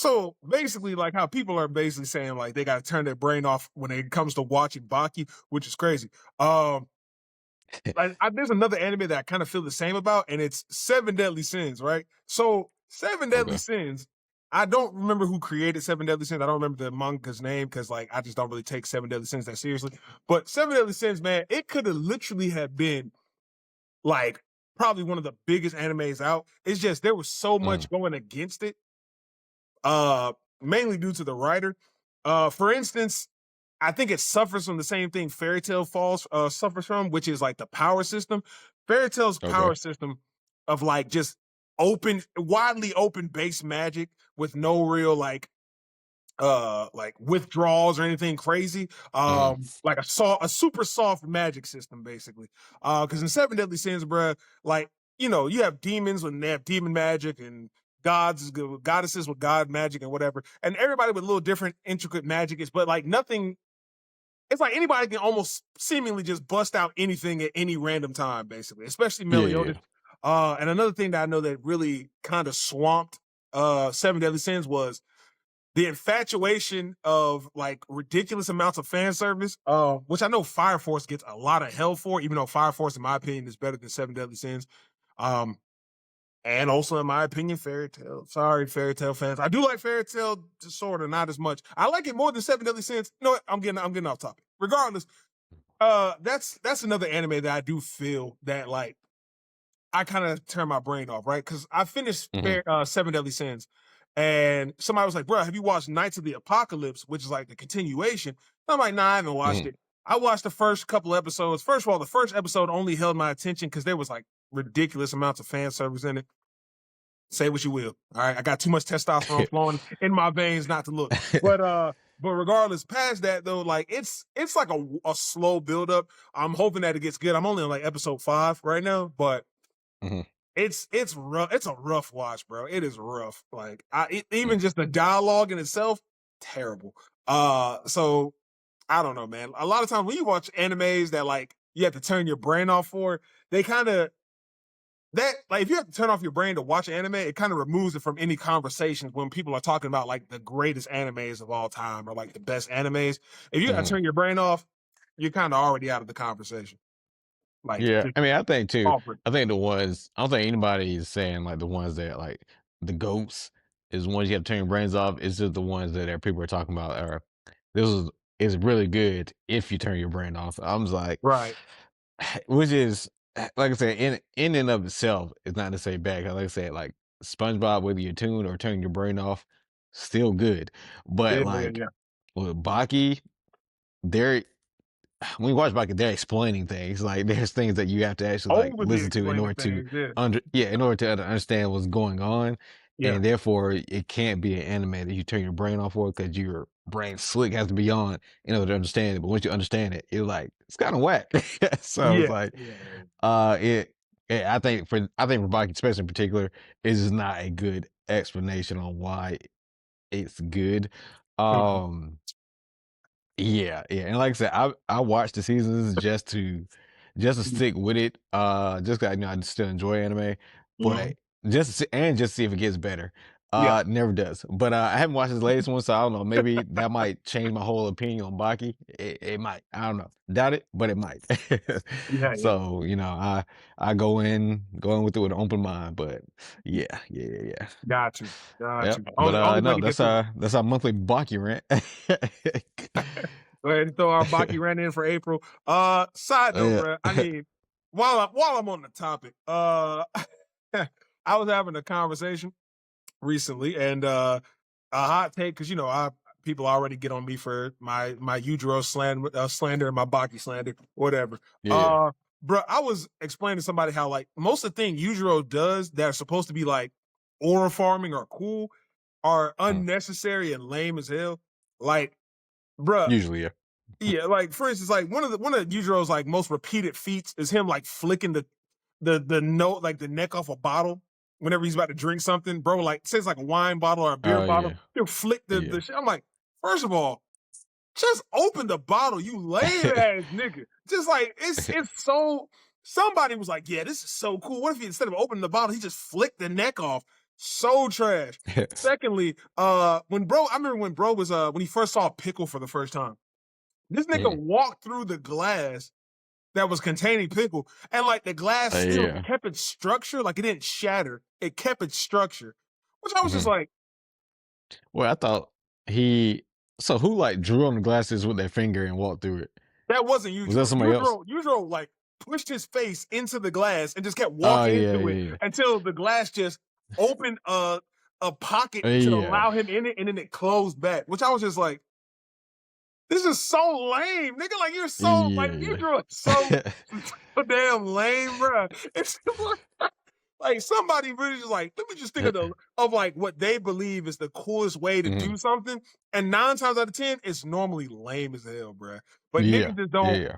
So basically, like how people are basically saying like they got to turn their brain off when it comes to watching Baki, which is crazy. There's another anime that I kind of feel the same about, and it's Seven Deadly Sins, right? So Seven Deadly Okay. Sins, I don't remember who created Seven Deadly Sins. I don't remember the manga's name because like I just don't really take Seven Deadly Sins that seriously. But Seven Deadly Sins, man, it could have literally have been like probably one of the biggest animes out. It's just there was so much going against it, mainly due to the writer. For instance, I think it suffers from the same thing Fairy Tail Falls suffers from, which is like the power system. Fairy Tail's Okay. power system of like just widely open base magic with no real like withdrawals or anything crazy. Like a super soft magic system, basically. Because in Seven Deadly Sins, bruh, like you have demons when they have demon magic and goddesses with god magic and whatever, and everybody with little different intricate magic is, but like nothing. It's like anybody can almost seemingly just bust out anything at any random time, basically, especially Meliodas. And another thing that I know that really kind of swamped Seven Deadly Sins was the infatuation of like ridiculous amounts of fan service, which I know Fire Force gets a lot of hell for, even though Fire Force, in my opinion, is better than Seven Deadly Sins. And also, in my opinion, Fairy Tail. Sorry, Fairy Tail fans. I do like Fairy Tail, sort of, not as much. I like it more than Seven Deadly Sins. You know what? I'm getting off topic. Regardless, that's another anime that I do feel that like I kind of turn my brain off, right? Because I finished Seven Deadly Sins, and somebody was like, "Bro, have you watched Knights of the Apocalypse?" Which is like the continuation. I'm like, "Nah, I haven't watched it." I watched the first couple episodes. First of all, the first episode only held my attention because there was like ridiculous amounts of fan service in it. Say what you will. All right. I got too much testosterone flowing in my veins not to look. But regardless, past that though, like it's like a slow buildup. I'm hoping that it gets good. I'm only on like episode 5 right now, but it's rough. It's a rough watch, bro. It is rough. Like even just the dialogue in itself, terrible. So I don't know, man. A lot of times when you watch animes that like you have to turn your brain off for, they kind of that like if you have to turn off your brain to watch anime, it kind of removes it from any conversations when people are talking about like the greatest animes of all time or like the best animes. If you got to turn your brain off, you're kind of already out of the conversation. Like, Yeah, I mean, I think too. offer. I think the ones I don't think anybody is saying like the ones that like the goats is ones you have to turn your brains off. It's just the ones that people are talking about are this is really good if you turn your brain off. I'm just like, Right. which is like I said, in and of itself, it's not to say bad. 'Cause like I said, like SpongeBob, whether you tune or turn your brain off, still good. But like Yeah. with Baki, there when you watch Baki, they're explaining things. Like there's things that you have to actually like Overly listen to in explaining order to things. Yeah. in order to understand what's going on. Yeah. And therefore it can't be an anime that you turn your brain off for because your brain slick has to be on in order to understand it. But once you understand it, you're like, it's kind of whack. So it's Yeah. like Yeah. I think for Baki, especially in particular, is just not a good explanation on why it's good. Mhm. Um yeah, yeah, and like I said, I watch the seasons just to stick with it, just 'cause, I still enjoy anime, Mhm. but just to see if it gets better. Yeah. Never does. But, I haven't watched this latest one, so I don't know, maybe that might change my whole opinion on Baki. It might, I don't know. Doubt it, but it might. Yeah. Yeah. So, I go in with it with an open mind, but yeah, yeah, yeah, yeah. Got you. Got Yep, you. but, Only way no, to get through. that's our monthly Baki rant. Go ahead and throw our Baki ran in for April. Side note, Yeah. bro. I mean, while I'm on the topic, I was having a conversation recently, and a hot take because I people already get on me for my Udro slander and my Baki slander, whatever. Yeah. Bro, I was explaining to somebody how like most of the thing Udro does that are supposed to be like aura farming or cool are unnecessary and lame as hell. Like, bruh, Usually, yeah. yeah, like for instance, like one of Yujiro's like most repeated feats is him like flicking the note like the neck off a bottle whenever he's about to drink something, bro. Like say it's like a wine bottle or a beer Oh, bottle, yeah. he'll flick the Yeah. shit. I'm like, first of all, just open the bottle, you lame ass nigga. Just like it's so. Somebody was like, yeah, this is so cool. What if he instead of opening the bottle, he just flicked the neck off? So trash. Secondly, I remember when bro was when he first saw Pickle for the first time. This nigga Mhm. walked through the glass that was containing Pickle, and like the glass still Yeah. kept its structure, like it didn't shatter. It kept its structure, which I was just Mhm. like, Well, I thought he so who, like, drew on the glasses with their finger and walked through it? that wasn't Was that Yujiro. somebody else? Yujiro like pushed his face into the glass and just kept Oh, walking yeah, into it yeah, until the glass just opened a pocket yeah. to Yeah. allow him in it, and then it closed back. Which I was just like, this is so lame, nigga. Like you're so like Yeah, Yujiro is yeah. so damn lame, bro. It's like somebody really just like, let me just think of like what they believe is the coolest way to Mhm. do something. And 9 times out of 10, it's normally lame as hell, bruh. But Yeah. Yeah.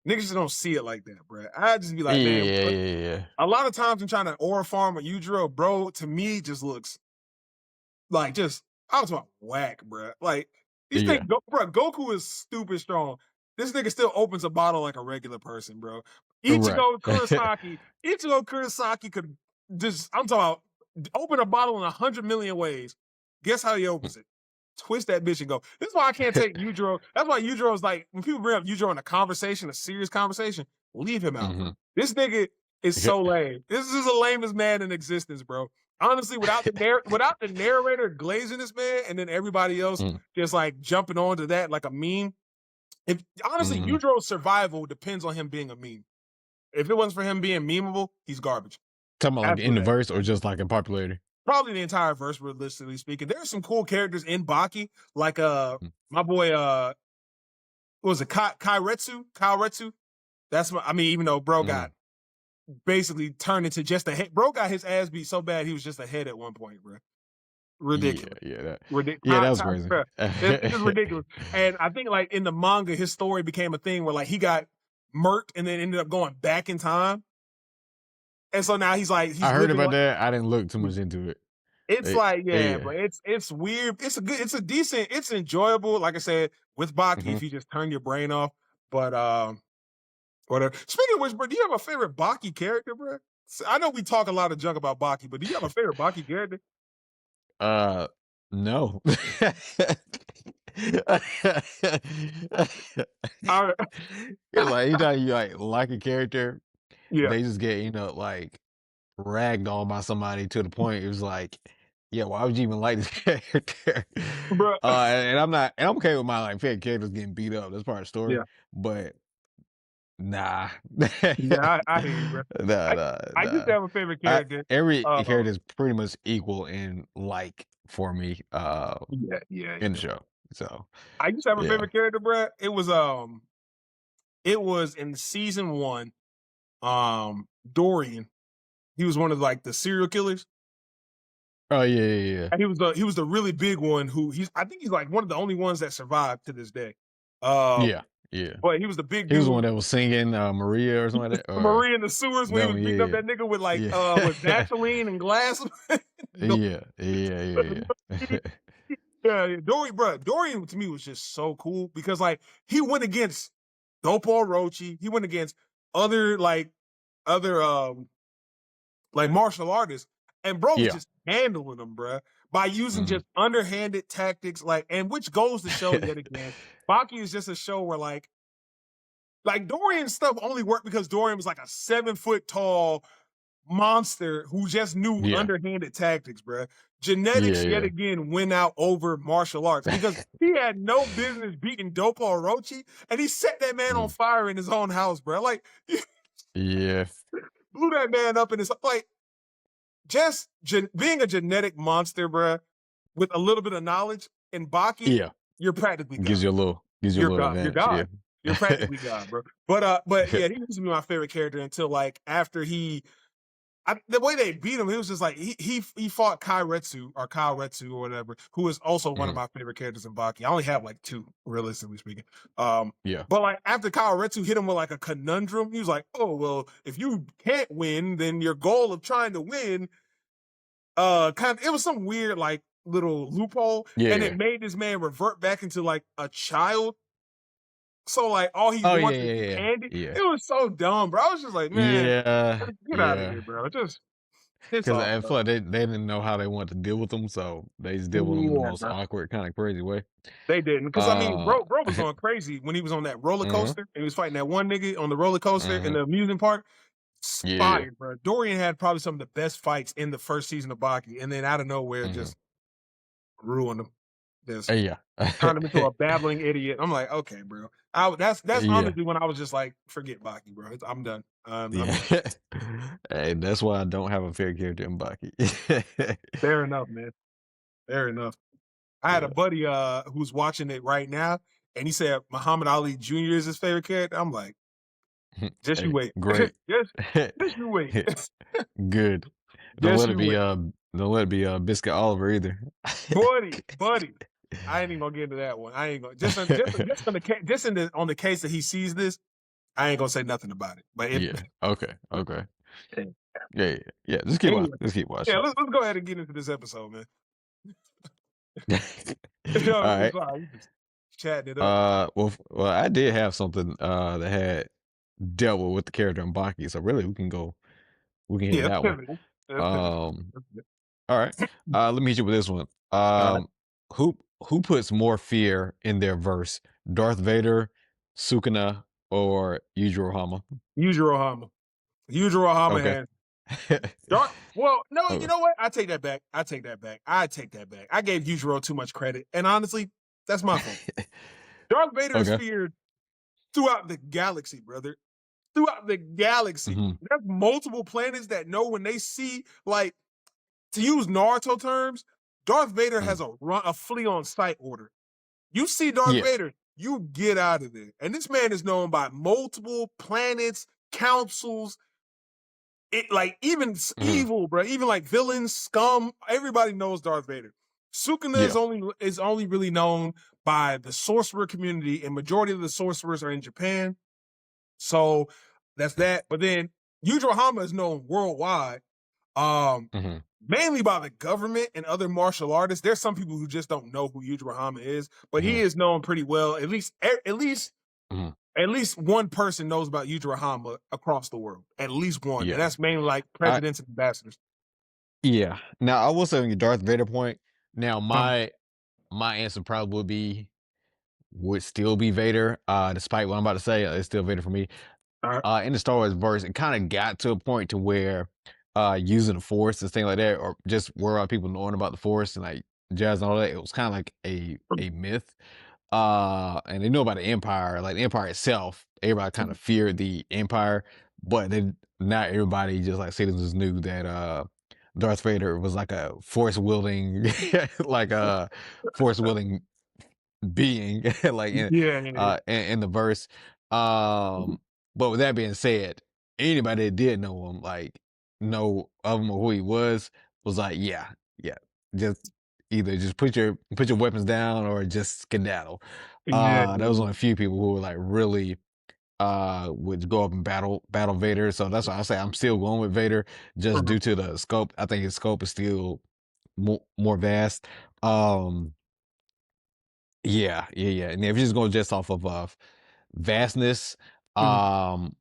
niggas just don't see it like that, bruh. I just be Yeah, like, man, yeah, yeah, yeah. a lot of times I'm trying to aura farm a Yujiro, bro, to me just looks like just I was about whack, bruh. Like these Yeah. things, bro. Goku is stupid strong. This nigga still opens a bottle like a regular person, bro. Right. Ichigo Kurosaki could just I'm talking about open a bottle in 100 million ways. Guess how he opens it? Twist that bitch and go. This is why I can't take Yujiro. That's why Yujiro is like when people bring up Yujiro in a conversation, a serious conversation, leave him out, bro. Mhm. This nigga is so lame. This is the lamest man in existence, bro. Honestly, without the narrator glazing this man, and then everybody else Mm, just like jumping onto that like a meme. If honestly, mhm. Yujiro's survival depends on him being a meme. If it wasn't for him being memeable, he's garbage. Talking about, like, in the Absolutely. verse or just, like, in popularity? Probably the entire verse, realistically speaking. There are some cool characters in Baki, like Mm, my boy what was it, Kairetsu? Kairetsu? I mean, even though bro got mhm. basically turned into just a head. Bro got his ass beat so bad he was just a head at one point, bro. Yeah, Ridiculous. yeah, that yeah, that Ridiculous. was crazy. It's just ridiculous. And I think like in the manga, his story became a thing where like he got murked and then ended up going back in time. And so now I he's heard living about like that, I didn't look too much into it. it's like, yeah, Yeah. but it's weird. It's a decent, it's enjoyable. Like I said, with Baki, Mhm. if you just turn your brain off. But whatever. Speaking of which, bro, do you have a favorite Baki character, bro? I know we talk a lot of junk about Baki, but do you have a favorite Baki character? Uh, no. All right. It's like anytime you, like a character, Yeah, they just get, like, ragged on by somebody to the point it was like, "Yeah, why would you even like this character?" bro. I'm okay with my, like, favorite characters getting beat up, that's part of the story, Yeah, but nah. yeah, I hear you, bro. Nah, I nah, I used to nah. have a favorite character. Every character Um, is pretty much equal in, like, for me, yeah, yeah, in the yeah. show, so, I used to have a yeah. favorite character, bro. It was in season one. Dorian. He was one of like the serial killers. Oh, yeah, yeah, yeah. And he was the really big one who I think he's like one of the only ones that survived to this day. Um, Yeah, yeah. but he was the big He was the dude. one that was singing, Maria or something like that, or Marie in the sewers when he that was one, beating up yeah. that nigga with like Yeah. with Vaseline and glass. No, Yeah, yeah, yeah, yeah. yeah, Dorian, bro. Dorian to me was just so cool because like he went against Dopo Orochi. He went against other other like martial artists, and bro was Yeah. just handling them, bro, by using Mhm. just underhanded tactics, like, and which goes to show yet again, Baki is just a show where like Dorian's stuff only worked because Dorian was like a 7 foot tall monster who just knew Yeah. underhanded tactics, bro. Yeah, Genetics yet yeah. again win out over martial arts because he had no business beating Dopo Orochi, and he set that man on Mhm. fire in his own house, bro. Like, he Yeah. blew that man up in his like. Just being a genetic monster, bruh, with a little bit of knowledge in Baki, Yeah. you're practically Gives God. you a little gives you a You're little God. You're advantage, God. You're yeah. practically God, bro. But yeah, he used to be my favorite character until like after the way they beat him, he was just like he fought Kairetsu or whatever, who is also one of Mhm. my favorite characters in Baki. I only have like two, realistically speaking. Um, Yeah. but like after Kairetsu hit him with like a conundrum, he was like, "Oh well, if you can't win, then your goal of trying to win kind of it was some weird like little loophole, and it Yeah. made this man revert back into like a child. So like all he Oh, yeah, wants is yeah, yeah. candy. Yeah. It was so dumb, bro. I was just like, man, Yeah. get out of Yeah. here, bro. Just It's because all I feel love. like they didn't know how they wanted to deal with them, so they just deal with them in the Yeah, most bro. awkward, kind of crazy way. They didn't, because I mean, Uh, bro was going crazy when he was on that roller mhm, coaster and he was fighting that one nigga on the roller coaster in mhm. the amusement park. Yeah. Fire, bro. Dorian had probably some of the best fights in the first season of Baki, and then out of nowhere, Mhm. just ruined him. Just Yeah. turned him into a babbling idiot. I'm like, okay, bro. That's Yeah. honestly when I was just like, forget Baki, bro. I'm done. I'm Yeah. done. Hey, that's why I don't have a favorite character in Baki. Fair enough, man. Fair enough. I had a Yeah. buddy who's watching it right now, and he said Muhammad Ali Jr. is his favorite character. I'm like, just you Hey, wait. great. Just you wait. Good. Don't Just let it you be wait. Biscuit Oliver either. Buddy. I ain't even gonna get into that one. I ain't gonna just on the case just in the on the case that he sees this, I ain't gonna say nothing about it. But if Yeah. Okay. Okay. Yeah, yeah, yeah. Just keep watching. anyway, Just keep yeah, watching. let's go ahead and get into this episode, man. All No, right. sorry, we just chatting it up. Well, I did have something that had dealt with the character in Baki, so really we can hit Yeah, let's that one. pivot. Let's pivot. Um, Let's pivot. all right. Let me hit you with this one. All right. Who who puts more fear in their verse? Darth Vader, Sukuna, or Yujiro Hama? Yujiro Hama. Yujiro Hama Okay. has dark. Well, no, you Okay. know what? I take that back. I take that back. I take that back. I gave Yujiro too much credit, and honestly, that's my fault. Darth Vader is Okay. feared throughout the galaxy, brother. Throughout the galaxy. Hmm. There's multiple planets that know when they see, like, to use Naruto terms, Darth Vader Hmm. has a flee on sight order. You see Darth Yeah. Vader, you get out of there. And this man is known by multiple planets, councils, it like even Hmm. evil, bro. Even like villains, scum. Everybody knows Darth Vader. Sukuna Yeah. is only really known by the sorcerer community, and majority of the sorcerers are in Japan. So that's that. But then Yujiro Hama is known worldwide, um, Hmm. mainly by the government and other martial artists. There's some people who just don't know who Yujiro Hama is, but he Hmm. is known pretty well. Hmm. At least one person knows about Yujiro Hama across the world. At least one, and Yeah. that's mainly like I presidents and ambassadors. Yeah. Now I will say on your Darth Vader point. Now Um, my answer probably would still be Vader. Despite what I'm about to say, it's still Vader for me. all right. In the Star Wars verse, it kind of got to a point to where using the Force and things like that, or just world people knowing about the Force and like jazz and all that, it was kind of like a myth. And they know about the Empire, like the Empire itself. Everybody kind of feared the Empire, but then not everybody, just like citizens, knew that Darth Vader was like a force wielding, like a force wielding being, like Yeah, yeah, in the verse. Um, but with that being said, anybody that did know him, like know of him or who he was like, yeah, yeah, just either just put your weapons down or just skedaddle. yeah, There was yeah. only a few people who were like really would go up and battle Vader. So that's why I say I'm still going with Vader just Uh-huh. due to the scope. I think his scope is still more vast. Um yeah. And if you're just going just off of vastness, Mhm. um,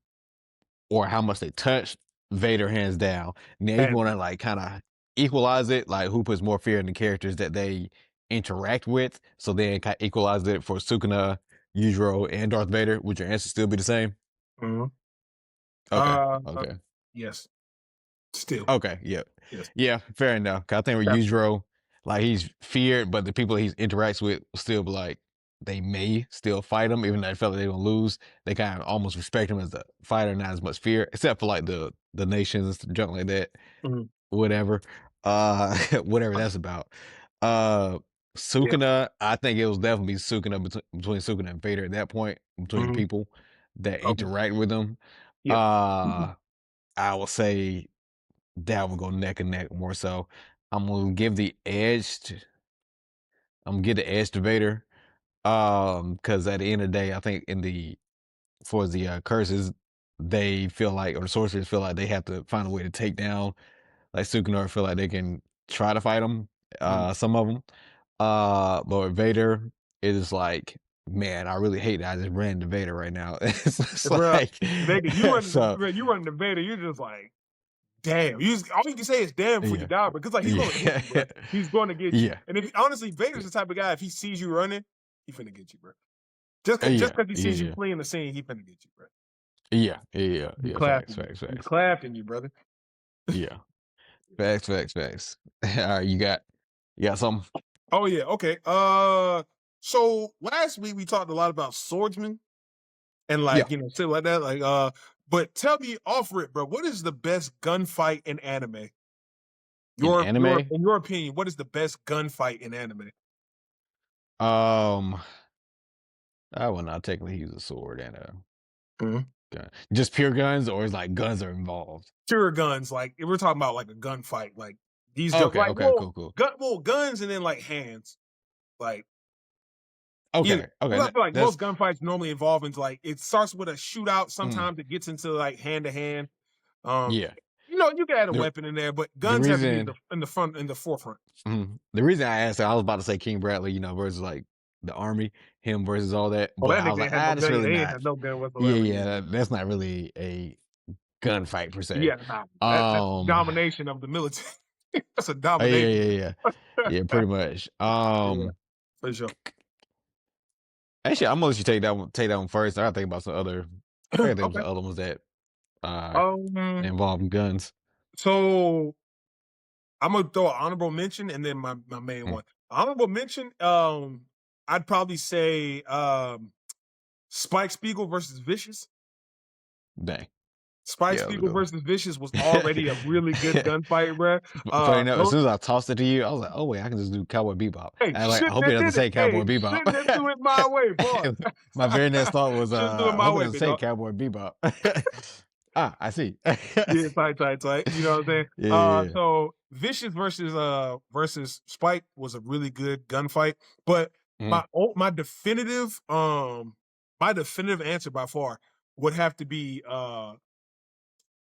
or how much they touch, Vader hands down. Now if you And want to like kind of equalize it, like who puts more fear in the characters that they interact with, so then kind of equalize it for Sukuna, Yujiro, and Darth Vader. Would your answer still be the same? mhm. Okay, uh, okay. yes, still, Okay, yeah. yes. Yeah, fair enough. 'Cause I think with That's Yujiro, like he's feared, but the people he interacts with will still be like they may still fight him, even though they feel like they're gonna lose. They kind of almost respect him as a fighter, not as much fear, except for like the nations and junk like that. mhm. Whatever. Whatever that's about. Uh Yeah. Sukuna, I think it was definitely Sukuna between Sukuna and Vader at that point, between the Mhm. people that Okay. interact with him. Yeah. Mhm. Uh I would say that would go neck and neck more so. I'm gonna give the edge to I'm gonna give the edge to Vader. Because at the end of the day, I think in the for the curses, they feel like or the sorcerers feel like they have to find a way to take down like Sukanor feel like they can try to fight them, Mhm. some of them. But with Vader, it is like, man, I really hate that I just ran into Vader right now. It's Bro, like Vega, so you run the Vader, you're just like, damn. All you can say is damn before you Yeah. die, because like he's gonna get Yeah. you, bro. He's gonna get you. Yeah. And if honestly, Vader's the type of guy, if he sees you running, he finna get you, bro. Just Yeah. because he sees you Yeah. fleeing the scene, he finna get you, bro. Yeah. Yeah. He Yeah. Facts, clapping you. facts, He's facts. clapping you, brother. Yeah. Facts, facts, facts. All right, you got something? Oh yeah, okay. So last week we talked a lot about swordsmen and Yeah. like shit like that. Like but tell me off rip, bro, what is the best gunfight in anime? In Your anime? in your opinion, what is the best gunfight in anime? Um, I will not technically use a sword and a Mhm. gun. Just pure guns, or is like guns are involved? Pure guns, like if we're talking about like a gunfight, like these just Okay, like okay, cool, cool. guns and then like hands. Like either Okay, okay, because I feel like that's most gunfights normally involve into like it starts with a shootout, mm, sometimes it gets into like hand to hand. Um, yeah. you can add a The weapon in there, but the guns have to be in reason the front in the forefront. the reason I asked, I was about to say King Bradley, versus like the army, him versus all that, Oh, but that I was nigga like, ain't had no that's gun. Yeah, really they ain't not. had no gun Yeah, whatsoever. Yeah, yeah, that's not really a gunfight per se. yeah, nah, that's Um, domination of the military. That's a yeah, domination. yeah, yeah, yeah, pretty much. Yeah, for sure. Actually, I'm gonna let you take that one first. I gotta think about some other. I gotta think of Okay. some other ones that Um. involve guns. So I'm gonna throw an honorable mention and then my main Mm, one. Honorable mention. I'd probably say Spike Spiegel versus Vicious. dang. Spike Yeah, that's a Spiegel good versus Vicious was already a really good one. gunfight, bro. Funny enough, as Those, soon as I tossed it to you, I was like, "Oh wait, I can just do Cowboy Bebop." hey, And I shouldn't hope it have doesn't did it. say Hey, Cowboy Bebop. shouldn't have do it my way, boy. My very next thought was, Shouldn't do it I my hope it way, doesn't big say dog. Cowboy Bebop. I see. Yeah, tight, tight, tight. You know what I'm saying? Yeah, yeah, yeah. So Vicious versus Spike was a really good gunfight. But Mhm, my definitive answer by far would have to be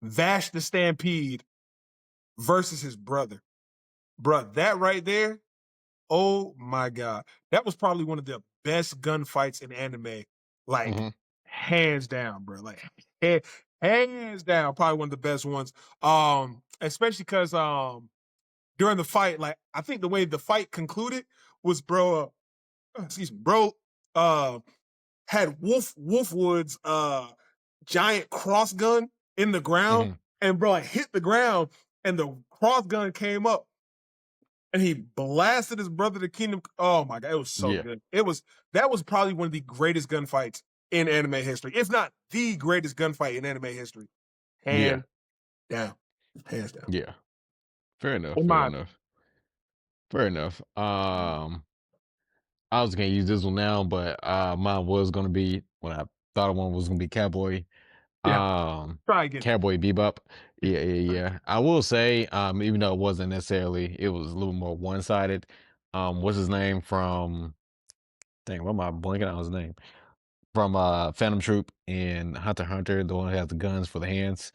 Vash the Stampede versus his brother. Bruh, that right there, oh my god. That was probably one of the best gunfights in anime. Like mhm, hands down, bro. Like hands down, probably one of the best ones. Especially because during the fight, like I think the way the fight concluded was excuse me, bro had Wolfwood's giant cross gun in the ground, mhm. and bro, I hit the ground and the cross gun came up and he blasted his brother to Kingdom. Oh my god, it was so Yeah, good. That was probably one of the greatest gunfights in anime history, if not the greatest gunfight in anime history, yeah, hands down, hands down. yeah. Fair enough. In Fair my opinion. enough. Fair enough. I was gonna use this one now, but mine was gonna be when I thought one was gonna be Cowboy. Yeah, Um, try again. Cowboy Bebop. Yeah, Yeah, yeah, try yeah. I will say, even though it wasn't necessarily, it was a little more one sided. What's his name from? Dang, what am I blanking on his name? From Phantom Troop and Hunter x Hunter, the one who has the guns for the hands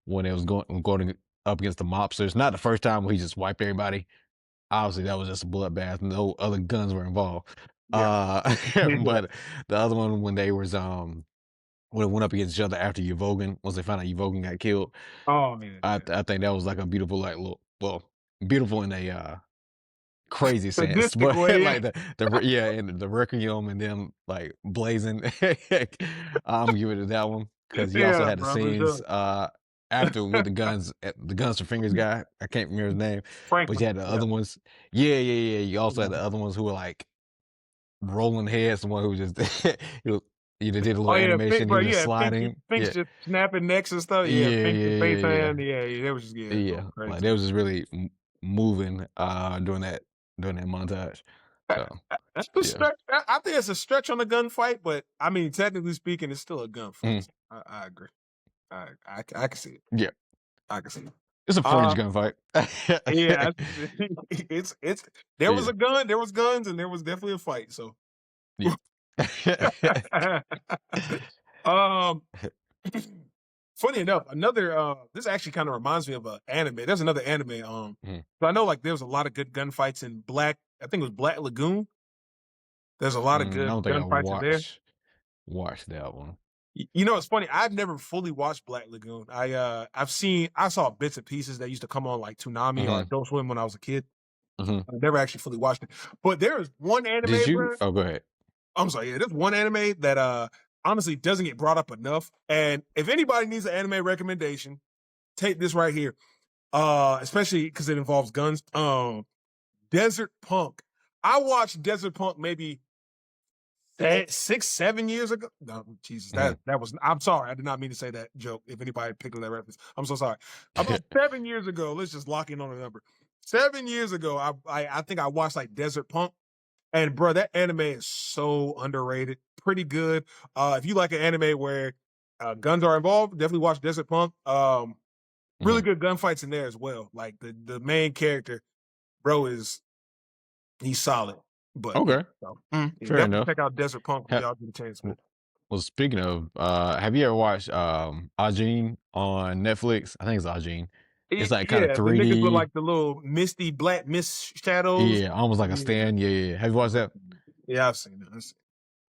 when it was going up against the mobsters. Not the first time where he just wiped everybody. Obviously, that was just a bloodbath. No other guns were involved. yeah, yeah. But the other one when they was when it went up against each other after Yvogan, once they found out Yvogan got killed, Oh yeah, I yeah. I think that was like a beautiful like little beautiful in a crazy sense, Sadistic but way, yeah. like yeah, and the Requiem and them like blazing. I'm giving it that one because you also Yeah, had the bro, for scenes sure. after with the guns for fingers guy. I can't remember his name, but you Franklin, had the yeah. other ones. Yeah, yeah, yeah. You also had the Mhm. other ones who were like rolling heads. Someone who just he was, either did a Oh little yeah, animation, he bro, was just yeah, sliding. Pink's Yeah, just snapping necks and stuff. Yeah, yeah, Pink and yeah, face yeah, yeah. hand. Yeah, yeah, they was just going Yeah, like crazy. they was just really moving during that montage. Uh, So That's a yeah. stretch. I think it's a stretch on the gunfight, but I mean, technically speaking, it's still a gunfight. Mhm. So I agree. I can see it. Yeah, I can see it. it's a fringe Uh, gunfight. yeah, it's there was Yeah, a gun, there was guns, and there was definitely a fight. So, yeah. um, funny enough, another this actually kind of reminds me of an anime. There's another anime. Mhm. So I know like there was a lot of good gunfights in Black. I think it was Black Lagoon. There's a lot of I good don't think I gunfights in there. watched that one. You know, it's funny. I've never fully watched Black Lagoon. I saw bits and pieces that used to come on like Toonami or Hmm. Adult Swim when I was a kid. Hmm. I never actually fully watched it. But there is one Did anime, you? bro. Oh, go ahead. I'm sorry, yeah, there's one anime that honestly doesn't get brought up enough. And if anybody needs an anime recommendation, take this right here. Especially because it involves guns. Desert Punk. I watched Desert Punk maybe 6, 7 years ago. No, Jesus, Hmm. that was. I'm sorry, I did not mean to say that joke. If anybody picked up that reference, I'm so sorry. About 7 years ago, let's just lock in on a number. 7 years ago, I think I watched like Desert Punk, and bro, that anime is so underrated. Pretty good. If you like an anime where guns are involved, definitely watch Desert Punk. Really Hmm. good gunfights in there as well. Like the main character, bro, he's solid. But yeah, Okay, so yeah, fair definitely enough. check out Desert Punk if Ha- y'all get a chance, man. well, speaking of, have you ever watched Ajin on Netflix? I think it's Ajin. It's like kind of Yeah, the niggas with 3D. like the little misty black mist shadows. Yeah, almost like a Yeah, stand. Yeah, yeah, yeah. Have you watched that? yeah, I've seen it.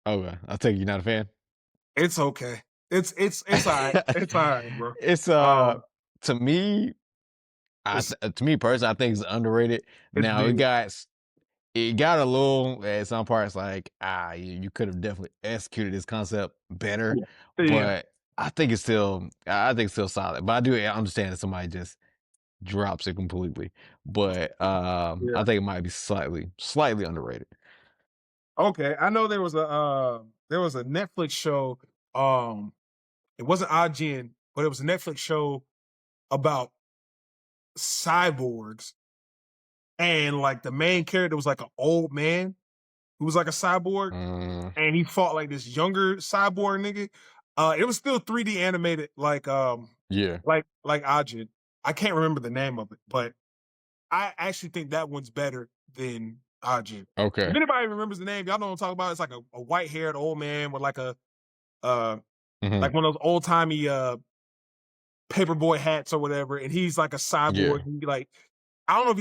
Okay, I take it you're not a fan. It's okay. It's all right. It's all right, bro. It's Um, to me, it's to me personally, I think it's underrated. it's Now big. it got a little at some parts like you could have definitely executed this concept better, Yeah, yeah, but I think it's still solid. But I do understand that somebody just drops it completely. But I yeah. think it might be slightly underrated. Okay, I know there was a Netflix show. Um, it wasn't IGN, but it was a Netflix show about cyborgs, and like the main character was like an old man who was like a cyborg, Mm, and he fought like this younger cyborg nigga. It was still 3D animated, yeah. like Ajin. I can't remember the name of it, but I actually think that one's better than Ajin. If Okay. anybody remembers the name, y'all know what I'm talking about. It's like a white haired old man with uh Hmm. like one of those old timey paperboy hats or whatever, and he's like a cyborg. Yeah. He like I don't know if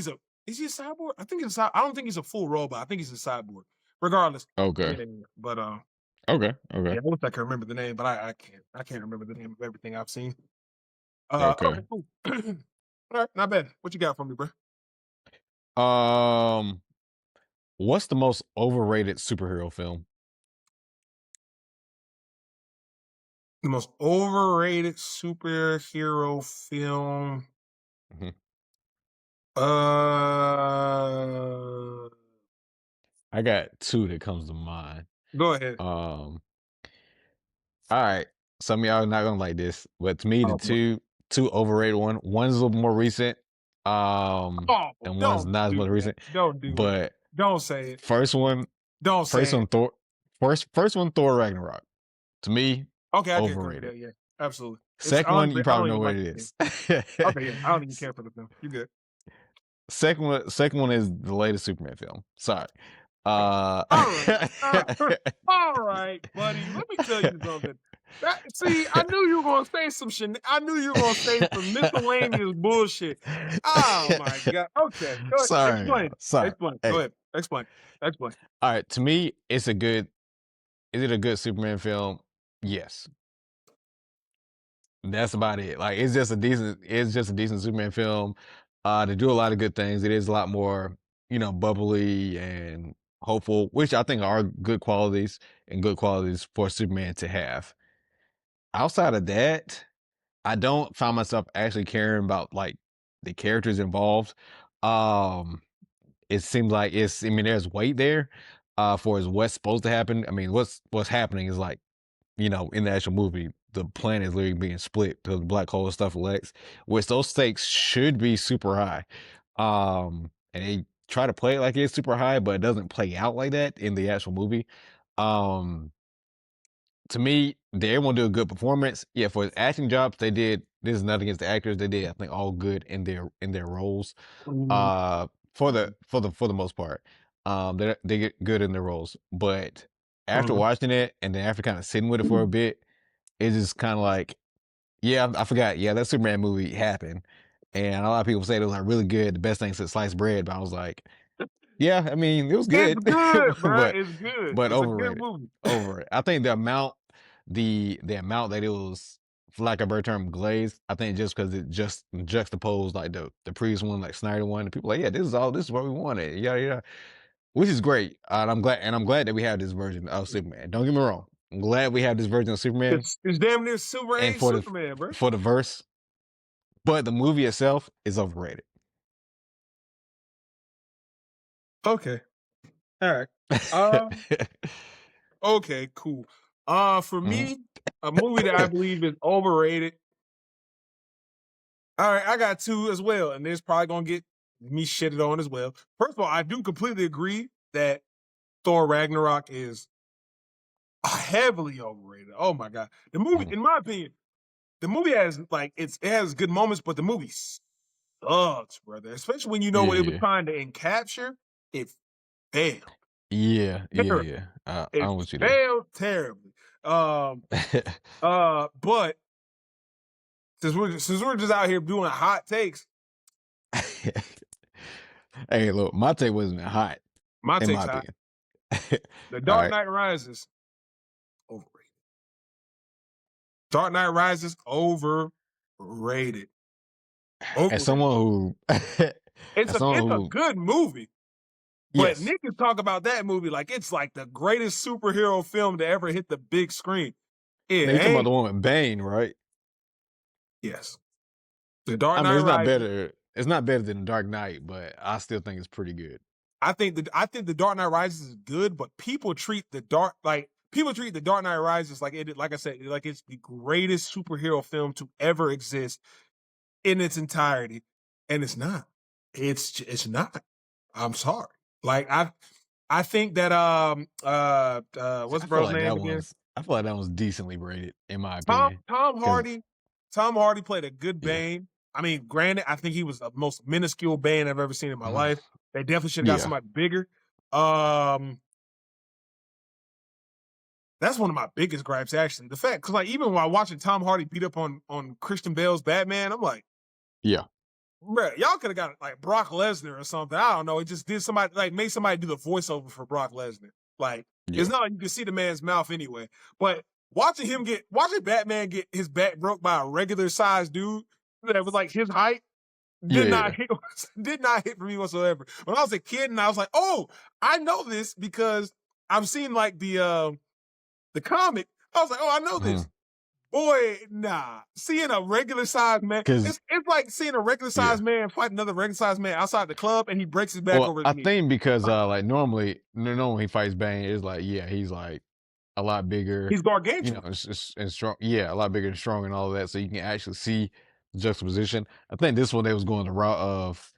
is he a cyborg? I don't think he's a full robot. I think he's a cyborg. Regardless, Okay. yeah. But Okay. Okay. yeah, I wish I could remember the name, but I can't. I can't remember the name of everything I've seen. Okay. Okay, cool. All right, not bad. What you got for me, bro? Um, what's the most overrated superhero film? The most overrated superhero film. Mhm. Uh, I got two that comes to mind. Go ahead. Um, all right. Some of y'all are not gonna like this, but to me, the Oh boy. two overrated one's a little more recent, Oh, and one's don't not as do much that. recent. Don't do it. But Don't say it. first one, Don't first say one, it. Thor, first one, Thor Ragnarok. To me, Okay, I can agree with overrated. that. Yeah, absolutely. It's Second one, you I probably don't know even what like it the film. is. Okay, yeah, I don't even care for the film. You good? Second one is the latest Superman film. Sorry. Uh, All right, all right, buddy. Let me tell you something. See, I knew you were gonna say some shit. I knew you were gonna say some miscellaneous bullshit. Oh my god. Okay, go ahead. Sorry, Explain. y'all. Sorry. Explain. Go Hey, ahead. Explain. Explain. all right. To me, is it a good Superman film? Yes. That's about it. Like it's just a decent Superman film. They do a lot of good things. It is a lot more, bubbly and hopeful, which I think are good qualities for Superman to have. Outside of that, I don't find myself actually caring about like the characters involved. Um, it seems like there's weight there for what's supposed to happen. I mean, what's happening is like, in the actual movie, the planet is literally being split because the black hole and stuff collects, which those stakes should be super high. And they try to play it like it's super high, but it doesn't play out like that in the actual movie. Um, to me, did everyone do a good performance? Yeah, for his acting jobs, they did. This is nothing against the actors. They did, I think, all good in their roles. Mhm. Uh, for the most part, they get good in their roles. But after Mhm. watching it and then after kind of sitting with it for a bit, it's just kind of like, yeah, I forgot. Yeah, that Superman movie happened, and a lot of people say it was like really good, the best thing since sliced bread. But I was like, yeah, I mean, it was It's good, good, bro. but It's good. but It's a good overrated. movie. Overrated. I think the amount the amount that it was, for lack of a better term, glazed. I think just because it just juxtaposed like the previous one, like Snyder one, and people like, yeah, this is what we wanted, yeah, yeah, which is great. And I'm glad that we have this version of Superman. Don't get me wrong, I'm glad we have this version of Superman, It's damn near Silver and Age Superman, bro. for the verse, but the movie itself is overrated. Okay. All right. Okay, cool. For Mhm. me, a movie that I believe is overrated. All right, I got two as well, and this probably gonna get me shitted on as well. First of all, I do completely agree that Thor Ragnarok is heavily overrated. Oh my god, the movie, Mhm. in my opinion, the movie has like it has good moments, but the movie sucks, brother. Especially when you know Yeah, what it was yeah. trying to encapture. It failed. Yeah, yeah, Terrible. yeah. It I'm with you there. failed terribly. Um, but since we're just out here doing hot takes, Hey, look, my take wasn't hot, my in my take's hot. opinion. The All Dark right. Knight Rises overrated. Dark Knight Rises overrated. As Overrated. someone who It's as someone a who good movie, but yes, niggas talk about that movie like it's like the greatest superhero film to ever hit the big screen. It now you talking about ain't. the one with Bane, right? Yes. The Dark I mean, Knight Rises. it's not better than Dark Knight, but I still think it's pretty good. I think the Dark Knight Rises is good, but people treat the Dark Knight Rises like I said, like it's the greatest superhero film to ever exist in its entirety, and it's not. It's not. I'm sorry. Like I think that See, what's the bro's name again? I feel like that was decently rated, in my Tom opinion. Tom Because Hardy. Tom Hardy played a good yeah. Bane. I mean, granted, I think he was the most minuscule Bane I've ever seen in my Mhm. life. They definitely should have got Yeah. somebody bigger. Um, that's one of my biggest gripes, actually. The fact, because like even while watching Tom Hardy beat up on Christian Bale's Batman, I'm like, Yeah. bruh, y'all could have got like Brock Lesnar or something. I don't know. It just did somebody like made somebody do the voiceover for Brock Lesnar. Like it's Yeah. not like you can see the man's mouth anyway. But watching Batman get his back broke by a regular sized dude that was like his height Yeah, did yeah. not hit did not hit for me whatsoever. When I was a kid and I was like, oh, I know this because I've seen like the comic. I was like, oh, I know this. Mhm. Boy, nah. Seeing a regular sized man, 'Cause it's like seeing a regular yeah. sized man fight another regular sized man outside the club and he breaks his back Well, over his I knee. think because, Like, like, normally he fights Bane, it's like, yeah, he's, like, a lot bigger, he's you know, gargantuan. and strong, yeah, a lot bigger and strong and all of that, so you can actually see the juxtaposition. I think this one, they was going the route of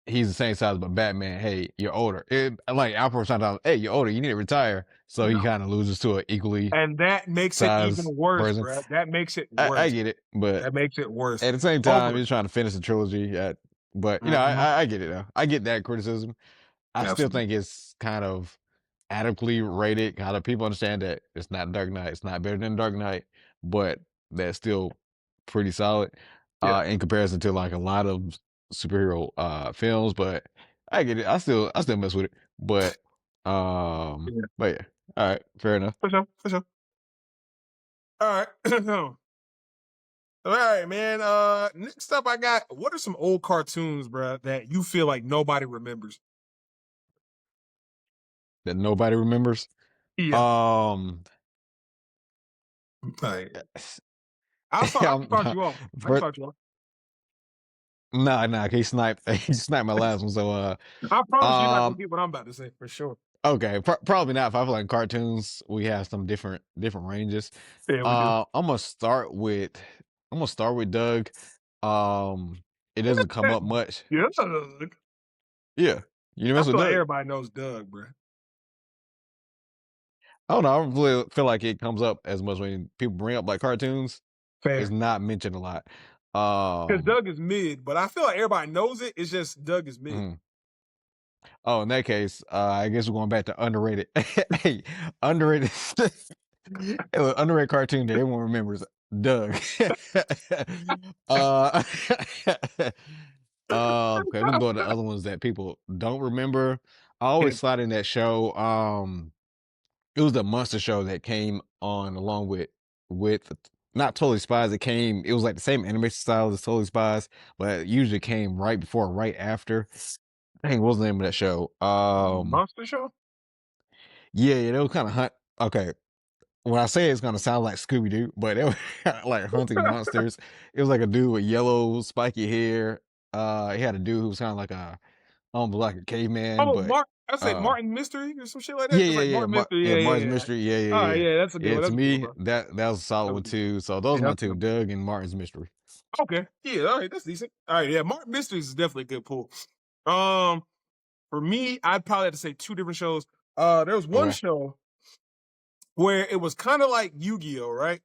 he's the same size, but Batman, "Hey, you're older." Like, Alfred's trying to, "Hey, you're older, you need to retire," so he No. kinda loses to an equally And that makes it even sized worse, person. bro. That makes it I worse. get it, but That makes it worse. at the same time, Over. he's trying to finish the trilogy, but, you know, Mhm. I get it, though. I get that criticism. I still Absolutely. think it's kind of adequately rated. Kind of people understand that it's not Dark Knight. It's not better than Dark Knight, but that's still pretty solid Yeah. in comparison to like a lot of superhero films. But I get it. I still mess with it. Yeah. But yeah. All right, fair enough. For sure. For sure. All right. All right, man. Next up, I got what are some old cartoons, bro, that you feel like nobody remembers? That nobody remembers. Yeah. Um, Like, s- I can start you off. I can first, start you off. nah, he sniped. He sniped my last one. So, I promise you're not gonna um, get what I'm about to say for sure. okay, probably not. If I feel like cartoons, we have some different ranges. Yeah, we do. I'm gonna start with Doug. Um, it doesn't come up much. Yeah. Yeah, you I mess with feel like Doug. everybody knows Doug, bro. I don't know. I don't really feel like it comes up as much when people bring up like cartoons. It's Fair. not mentioned a lot. Because Um, Doug is mid, but I feel like everybody knows it. It's just Doug is mid. mhm. Oh, in that case, I guess we're going back to underrated. Hey, underrated. Underrated cartoon that everyone remembers. Doug. uh, okay, we can go to other ones that people don't remember. I Yeah. always slide in that show. It was the monster show that came on along with with not Totally Spies. It was like the same animation style as Totally Spies, but it usually came right before or right after. Dang, what was the name of that show? Monster Show? Yeah, yeah, they were kind of hunt. Okay, when I say it's gonna sound like Scooby Doo, but they were like hunting monsters. It was like a dude with yellow spiky hair. He had a dude who was kind of like almost like a caveman, Oh, but I say uh, Martin Mystery or some shit like that. yeah, It's yeah, like yeah, Martin Mystery. yeah, Yeah, Martin's yeah, yeah. Mystery. Yeah, yeah, All right, yeah, yeah, that's a good yeah. one. To That's a good one, me, bro. that was a solid That was one a good one. too. So those Yeah, are my that's a two, good one. Doug and Martin's Mystery. Okay. Yeah, all right, that's decent. All right, yeah, Martin Mysteries is definitely a good pull. Um, for me, I'd probably have to say two different shows. There was one Okay. show where it was kind of like Yu-Gi-Oh, right?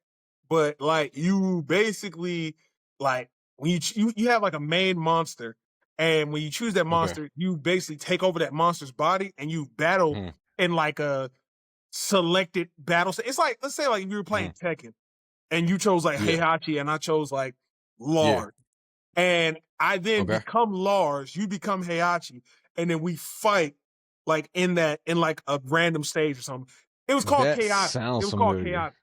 But like you basically like when you have like a main monster, and when you choose that Okay. monster, you basically take over that monster's body and you battle Mm, in like a selected battle. It's like let's say like if you were mm, playing Tekken and you chose like yeah. Heihachi and I chose like Yeah. Lars, and I then Okay. become Lars, you become Heihachi, and then we fight like in like a random stage or something. It was called That Chaotic. It sounds was called familiar. Chaotic.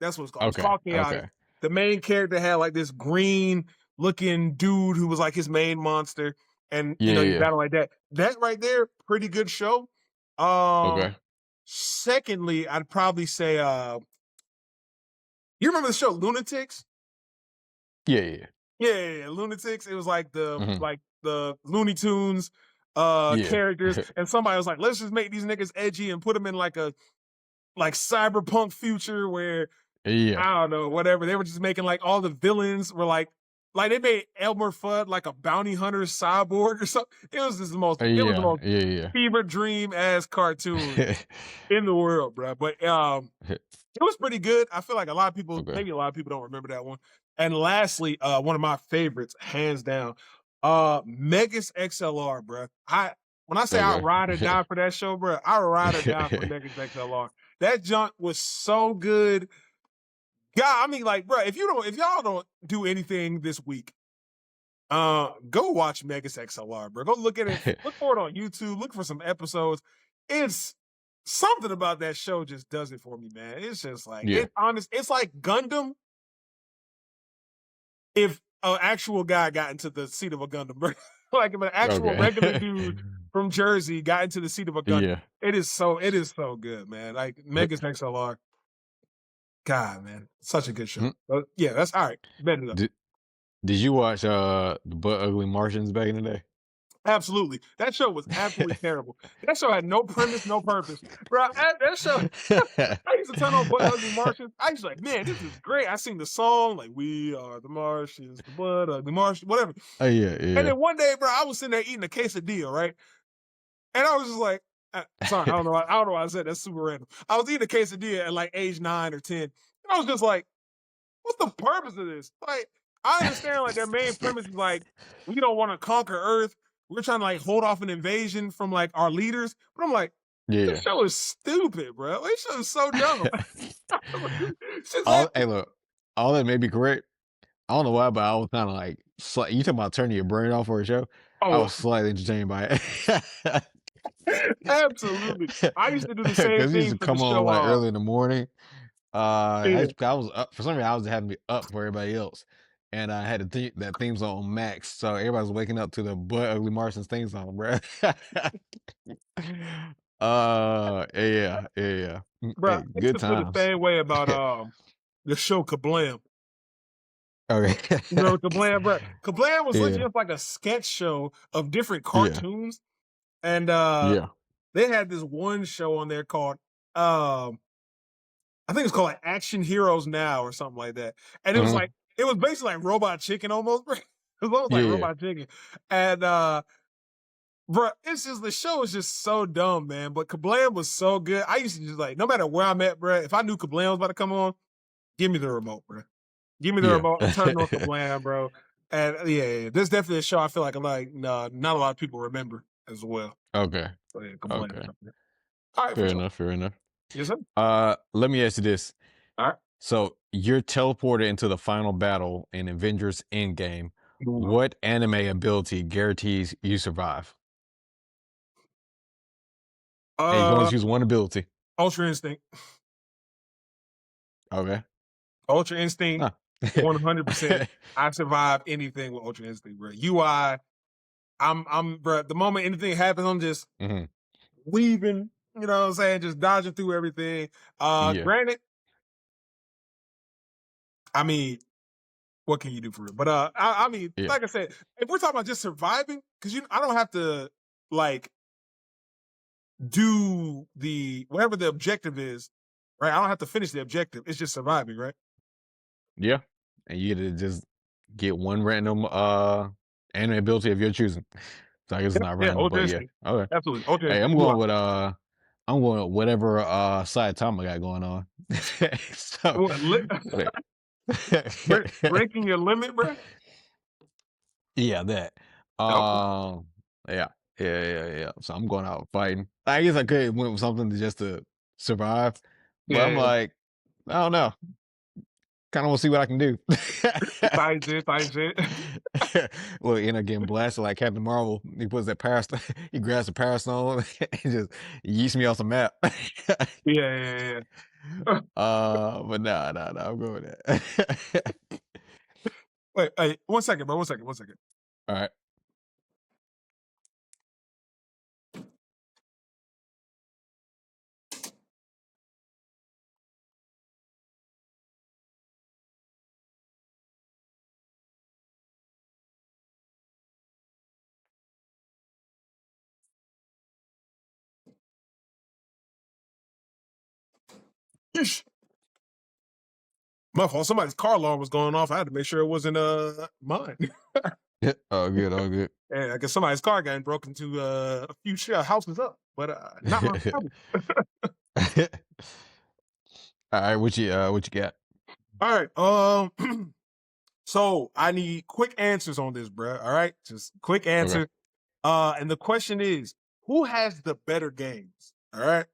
That's what it's called. It's Okay. called Chaotic. Okay. The main character had like this green looking dude who was like his main monster, and Yeah. you Yeah. battle like that. That right there, pretty good show. Um, Okay. secondly, I'd probably say you remember the show Lunatics? Yeah. Yeah. Yeah, Lunatics. It was Mm-hmm. like the Looney Tunes Yeah. characters, and somebody was like, let's just make these niggas edgy and put them in like a like cyberpunk future where Yeah. I don't know, whatever. They were just making like all the villains were like they made Elmer Fudd like a bounty hunter cyborg or something. It was the Yeah. most Yeah. fever dream ass cartoon Yeah. in the world, bro. But it was pretty good. I feel like a lot of people, Okay. maybe a lot of people don't remember that one. And lastly, one of my favorites, hands down, Megas XLR, bro. When I say I Okay. ride or die for that show, bro, I ride or die for Megas XLR. That junk was so good. Yeah, I mean, like, bro, if y'all don't do anything this week, go watch Megas XLR, bro. Go look at it. Look for it on YouTube. Look for some episodes. It's something about that show just does it for me, man. It's just like Yeah. it's honest. It's like Gundam if an actual guy got into the seat of a Gundam, bro. Like if an actual Okay. regular dude from Jersey got into the seat of a Gundam. Yeah. It is so good, man. Like Megas XLR. God, man, such a good show. Mm. But yeah, that's all right. Bet it up. Did Did you watch the But Ugly Martians back in the day? Absolutely. That show was absolutely terrible. That show had no premise, no purpose. Bro, that show, I used to turn on Butt Ugly Martians. I used to like, man, this is great. I sing the song, like, we are the Martians, the Butt Ugly Martians, whatever. Oh yeah, And yeah. then one day, bro, I was sitting there eating a quesadilla, right? And I was just like, sorry, I don't know why I said that's super random. I was eating a quesadilla at like age 9 or 10. And I was just like, what's the purpose of this? Like, I understand like their main premise is like, we don't want to conquer Earth. We're trying to like hold off an invasion from like our leaders. But I'm like, this Yeah. show is stupid, bro. This show is so dumb. It's just All like, hey, look, all that may be correct. I don't know why, but I was kinda like you talking about turning your brain off for a show? I oh, was slightly entertained by it. absolutely. I used to do the same Because he used thing to for the come on, show. like, early in the morning. Yeah, I was up for some reason, I was having me up for everybody else, and I had that theme song on max, so everybody was waking up to the But Ugly Martians theme song, bruh. Yeah, yeah, yeah. bro. I Hey, used good to feel the times. same way about the show Kablam. Okay. You remember Kablam, bro? Kablam was legit Yeah, just like a sketch show of different yeah, cartoons. And yeah. they had this one show on there called um I think it's called like Action Heroes Now or something like that. And Mhm. it was basically like Robot Chicken almost. Bro. It was almost Yeah, like yeah. Robot Chicken. And bro, it's just the show is just so dumb, man. But Kablam was so good. I used to just like no matter where I'm at, bro. If I knew Kablam was about to come on, give me the remote, bro. Give me the Yeah. remote. I'm turning on Kablam, bro. And yeah, there's definitely a show I feel like not a lot of people remember as well. Okay, So yeah, Kablam. okay. All right, for Fair sure. enough, fair enough. Yes, sir. Let me ask you this. All So you're teleported into the final battle in Avengers Endgame. right. What anime ability guarantees you survive? And you can only Uh, choose one ability. Ultra Instinct. Okay. Ultra Instinct, Huh. 100%. I survive anything with Ultra Instinct, bro. UI, bro. The moment anything happens, I'm just Mhm. weaving. You know what I'm saying? Just dodging through everything. Yeah. Granted, I mean, what can you do for it? But I mean, Yeah. like I said, if we're talking about just surviving, because I don't have to like do the whatever the objective is, right? I don't have to finish the objective. It's just surviving, right? Yeah. And you get to just get one random anime ability of your choosing. So I guess it's Yeah, not yeah. random, Ultra but yeah. Instinct, Okay. absolutely. Ultra Hey, Instinct. UI. I'm going with whatever side time I got going on. So What, whatever. breaking your limit, bro? Yeah, that. Okay. Um yeah. Yeah. So I'm going out fighting. I guess I could have went with something just to survive, but I'm Yeah, like, I don't know. Kind of want to see what I can do. tight shit, tight shit. Well, end up getting blasted like Captain Marvel. He puts that parasol, he grabs the parasol and just yeets me off the map. Yeah. But nah, I'm going with that. Wait, hey, 1 second, bro. 1 second, 1 second. All right. Yeesh. My fault. Somebody's car alarm was going off. I had to make sure it wasn't mine. All good, all good. And I guess somebody's car got broken into a few houses up, but not my problem. All right, what you got? All right. So I need quick answers on this, bro. All right, just quick Okay. answer. And the question is, who has the better games? All right.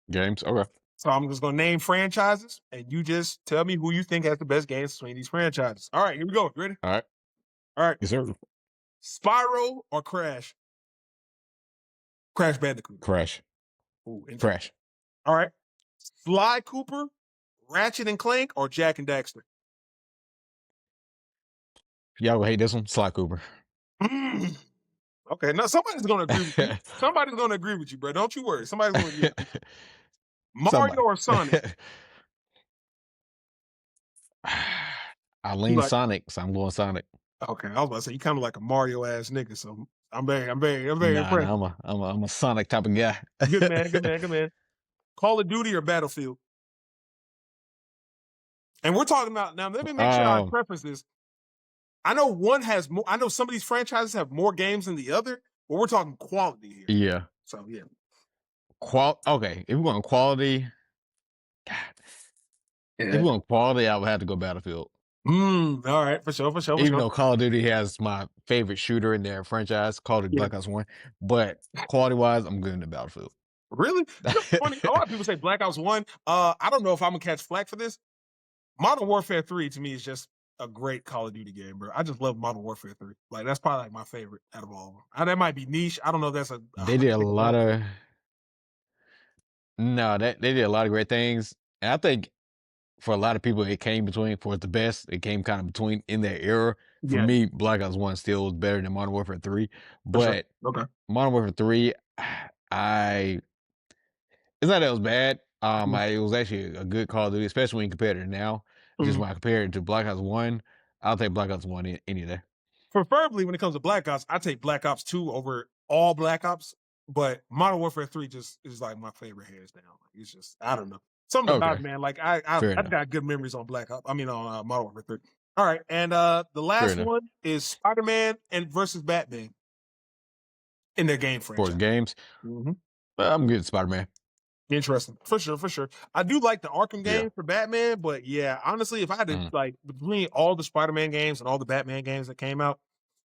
Games. Okay. So I'm just gonna name franchises, and you just tell me who you think has the best games between these franchises. All right, here we go. You ready? All right. All right. Yes, sir. Spyro or Crash? Crash Bandicoot. Crash. Ooh, interesting. Crash. All right. Sly Cooper, Ratchet and Clank, or Jack and Daxter? Y'all will hate this one. Sly Cooper. Mm. Okay, now somebody's gonna agree with you. Somebody's gonna agree with you, bro. Don't you worry. Somebody's gonna agree with you. Mario Somebody. or Sonic? I You lean like Sonic, so I'm going Sonic. okay, I was about to say you kind of like a Mario ass nigga, so I'm very Nah, impressed. I'm a Sonic type of guy. Good man, good man, good man. Call of Duty or Battlefield? And we're talking about now. Let me make sure I um, preface this. I know one has more. I know some of these franchises have more games than the other, but we're talking quality here. yeah. So yeah, Okay, if we're going quality, God, if yeah. we're going quality, I would have to go Battlefield. All right, for sure, for sure, for Even sure. though Call of Duty has my favorite shooter in their franchise, Call of Duty Yeah, Black Ops 1, but quality wise, I'm good in the Battlefield. really. You know, funny. A lot of people say Black Ops One. I don't know if I'm gonna catch flack for this. Modern Warfare 3 to me is just a great Call of Duty game, bro. I just love Modern Warfare 3. Like that's probably like my favorite out of all of them. That might be niche. I don't know if that's a They hot did a take or lot not. of no, that they did a lot of great things. And I think for a lot of people, it came between for the best. It came kind of between in their era. For Yeah, me, Black Ops 1 still was better than Modern Warfare 3. for sure. But Okay. Modern Warfare 3, I it's not that it was bad. It was actually a good Call of Duty, especially when you compare it to now. Just Mhm. when I compare it to Black Ops 1, I'll take Black Ops 1 any day. Preferably when it comes to Black Ops, I take Black Ops 2 over all Black Ops. But Modern Warfare 3 just is like my favorite hands down. Like, it's just I don't know. Something about Okay, it, man. Like I fair I've enough. got good memories on Black Ops. I mean on Modern Warfare 3. All right, and the Fair last enough. one is Spider-Man and versus Batman in their game For his franchise. games, Mhm. I'm good at Spider Man. Interesting. For sure, for sure. I do like the Arkham Yeah. games for Batman, but yeah, honestly, if I had to Mhm. like between all the Spider-Man games and all the Batman games that came out,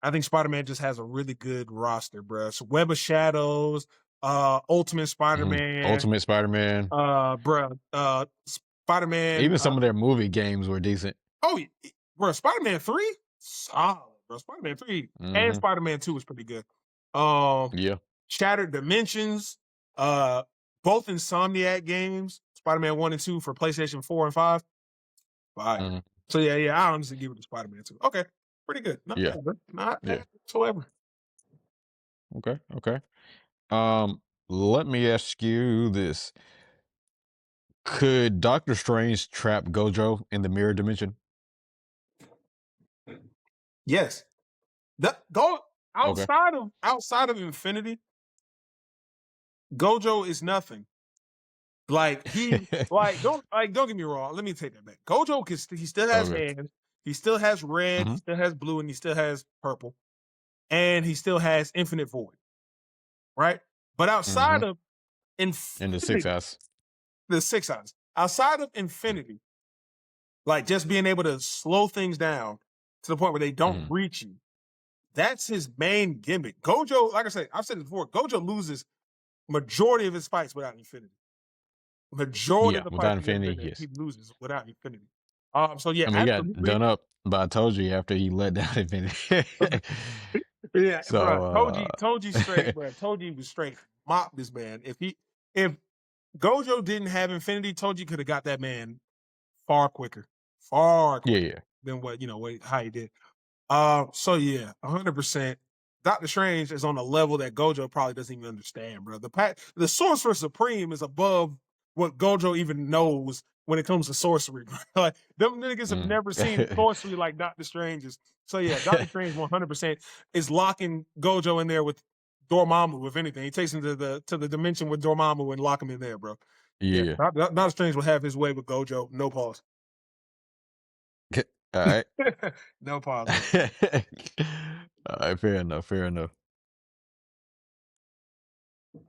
I think Spider-Man just has a really good roster, bro. So Web of Shadows, Ultimate Spider-Man, Ultimate Spider Man. Spider-Man. Even some of their movie games were decent. Oh, bro, Spider-Man 3? Solid, bro. Spider-Man 3 and Hmm. Spider-Man 2 is pretty good. Um, Yeah. Shattered Dimensions, uh, both Insomniac games, Spider-Man 1 and 2 for PlayStation 4 and 5. Fire. Mhm. So yeah, I honestly give it to Spider-Man too. Okay, pretty good. Not Yeah. bad, bro. Not Yeah. bad whatsoever. Okay. Okay. Um, Let me ask you this: could Doctor Strange trap Gojo in the mirror dimension? Yes. Go Okay. outside of Infinity, Gojo is nothing. Like don't get me wrong. Let me take that back. Gojo he still has Okay. hands. He still has red. He Mhm. still has blue, and he still has purple, and he still has infinite void. Right. But outside Mhm. of And the six Infinity, eyes. the six eyes. Outside of Infinity, like just being able to slow things down to the point where they don't Mhm. reach you. That's his main gimmick. Gojo, like I said, I've said it before. Gojo loses majority of his fights without Infinity. Majority of Yeah. the fights Without he gets infinity, in there, he yes. loses without Infinity. So yeah, I mean, he got absolutely. done up, but I told you after he let down infinity. Yeah, bro. So, Told you straight, bro. Told you he was straight. Mop this man. If Gojo didn't have Infinity, told you could have got that man far yeah, quicker yeah. than how he did. So yeah, 100%. Doctor Strange is on a level that Gojo probably doesn't even understand, bro. The Sorcerer Supreme is above what Gojo even knows when it comes to sorcery. Bro. Like them niggas have Mm. never seen sorcery like Doctor Strange's. So yeah, Doctor Strange 100% is locking Gojo in there with Dormammu. If anything, he takes him to the dimension with Dormammu and lock him in there, bro. Yeah, Yeah. Doctor Strange will have his way with Gojo. No pause. All right. No pause, bro. All right. Fair enough. Fair enough.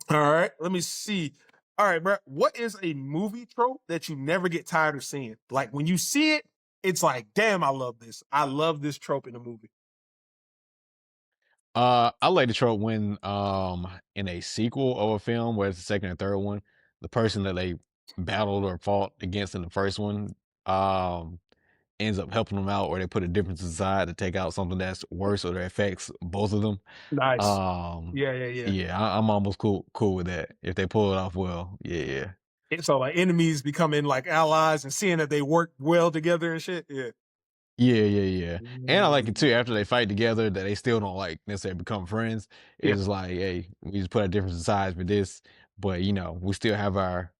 All right, let me see. All right, bro. What is a movie trope that you never get tired of seeing? Like when you see it, it's like, damn, I love this. I love this trope in a movie. I like the trope when, in a sequel of a film, where it's the second and third one, the person that they battled or fought against in the first one, um, ends up helping them out, or they put a difference aside to take out something that's worse or that affects both of them. Nice. Um, Yeah, yeah, yeah. yeah, I'm almost cool with that if they pull it off well. Yeah, yeah. So like enemies becoming like allies and seeing that they work well together and shit. Yeah. Yeah, yeah, yeah. And I like it too Mm. after they fight together that they still don't like necessarily become friends. Yeah. It's like, hey, we just put our different sides with this, but we still have our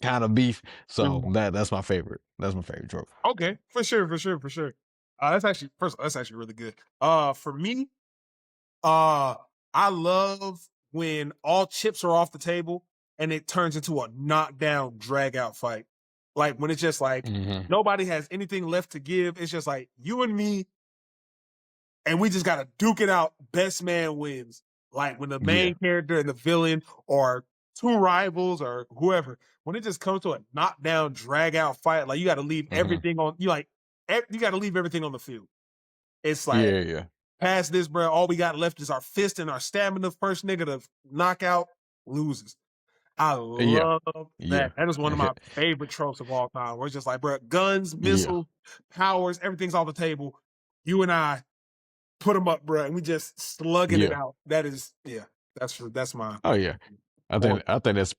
kind of beef. So Mm. that's my favorite. That's my favorite trope. Okay, for sure, for sure, for sure. That's actually really good. For me, Uh, I love when all chips are off the table and it turns into a knockdown, drag out fight. Like when it's just like Hmm. nobody has anything left to give. It's just like you and me, and we just gotta duke it out. Best man wins. Like when the Yeah. main character and the villain or two rivals or whoever, when it just comes to a knockdown, drag out fight, like you gotta leave Hmm. everything on you gotta leave everything on the field. It's like Yeah, yeah. past this, bro, all we got left is our fist and our stamina. First nigga to knock out loses. I Yeah. love that. Yeah. That is one of my favorite tropes of all time. Where it's just like, bro, guns, Yeah. missiles, powers, everything's on the table. You and I put them up, bro, and we just slugging it Yeah. out. That is, yeah, that's my Oh yeah. point. I think that's a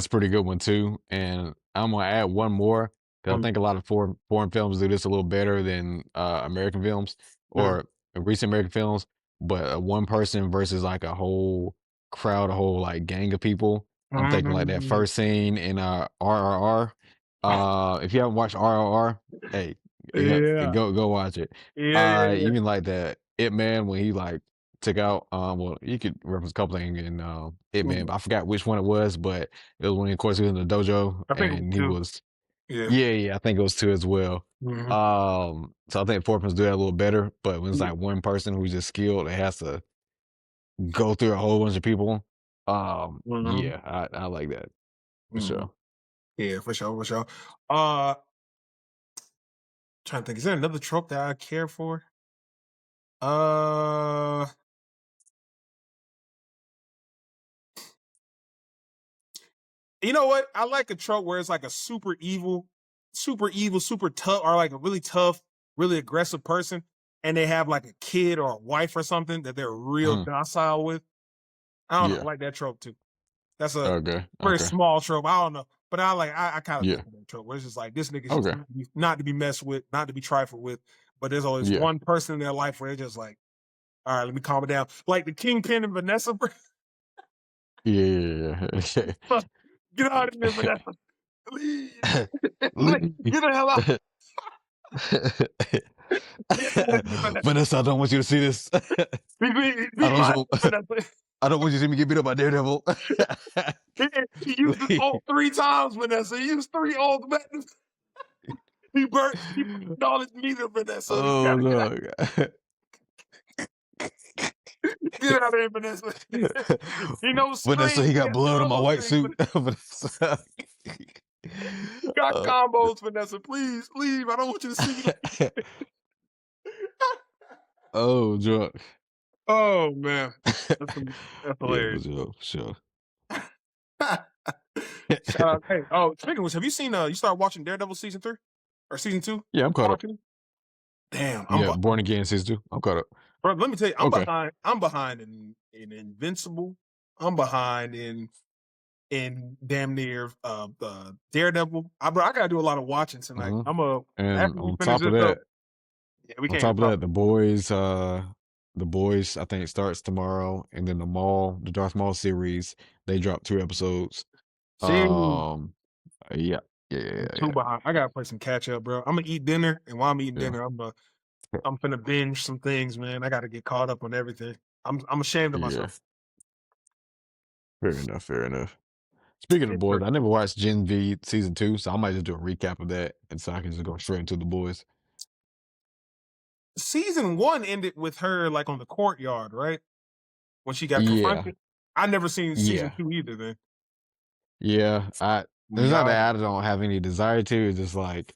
pretty good one too. And I'm gonna add one more because I Mm, think a lot of foreign films do this a little better than American films mm, or recent American films. But one person versus like a whole crowd, a whole like gang of people. I'm thinking like that mm. first scene in RRR. If you haven't watched RRR, hey, Yeah, go watch it. yeah, yeah, yeah. Even like that It Man when he like took out well, you could reference a couple things in It Man, Mm. but I forgot which one it was, but it was when of course he was in the dojo I think it was and he two. was Yeah. yeah, yeah, I think it was two as well. Hmm. So I think fourth ones do that a little better, but when it's Yeah. like one person who's just skilled, it has to go through a whole bunch of people. Hmm. Yeah, I like that for Hmm. sure. Yeah, for sure, for sure. Uh, Trying to think, is there another trope that I care for? Uh, you know what? I like a trope where it's like a super evil, super tough, or like a really tough, really aggressive person, and they have like a kid or a wife or something that they're real Mhm. docile with. I don't know, I Yeah. like that trope too. That's a Okay. very Okay. small trope. I don't know, but I kind of Yeah. dig that trope where it's just like this nigga's just Okay. not to be messed with, not to be trifled with. But there's always Yeah. one person in their life where they're just like, all right, let me calm it down. Like the Kingpin and Vanessa. Yeah. Yeah. Get out of here, Vanessa. Please. Leave. Get the hell out. Get away from me, Vanessa. Vanessa, I don't want you to see this. Be I don't quiet, want, Vanessa. I don't want you to see me get beat up by Daredevil. He used his ult 3 times, Vanessa. He used 3 ult. He burnt all his meter, Vanessa. You Oh gotta no. get out of here, Vanessa. He knows Vanessa, strings. he He got has to blood on my know white strings. suit. Vanessa. You got Uh, combos, Vanessa. Please leave. I don't want you to see me. oh, drunk. Oh man, that's Yeah, for hilarious. sure. Shout out. Hey, oh, speaking of which, have you seen? You started watching Daredevil season 3 or season 2? Yeah, I'm caught up. Part 2. Damn, I'm Yeah, behind. Born Again season 2. I'm caught up. Bro, let me tell you, I'm Okay. behind. I'm behind in Invincible. I'm behind in damn near Daredevil. I gotta do a lot of watching tonight. Mhm. After And we finish this up. Yeah, we on can't top of talk. that, the boys, I think starts tomorrow, and then the Darth Maul series, they dropped 2 episodes. See, Um, yeah, yeah, yeah, I'm yeah, too yeah. behind. I gotta play some catch up, bro. I'm gonna eat dinner, and while I'm eating Yeah. dinner, I'm finna binge some things, man. I gotta get caught up on everything. I'm ashamed of Yeah, myself. fair enough, fair enough. Speaking of boys, I never watched Gen V season 2, so I might just do a recap of that, and so I can just go straight into the boys. Season 1 ended with her like on the courtyard, right? When she got Yeah, confronted. I never seen season yeah, 2 either. Then yeah. It's not y'all, that I don't have any desire to. It's just like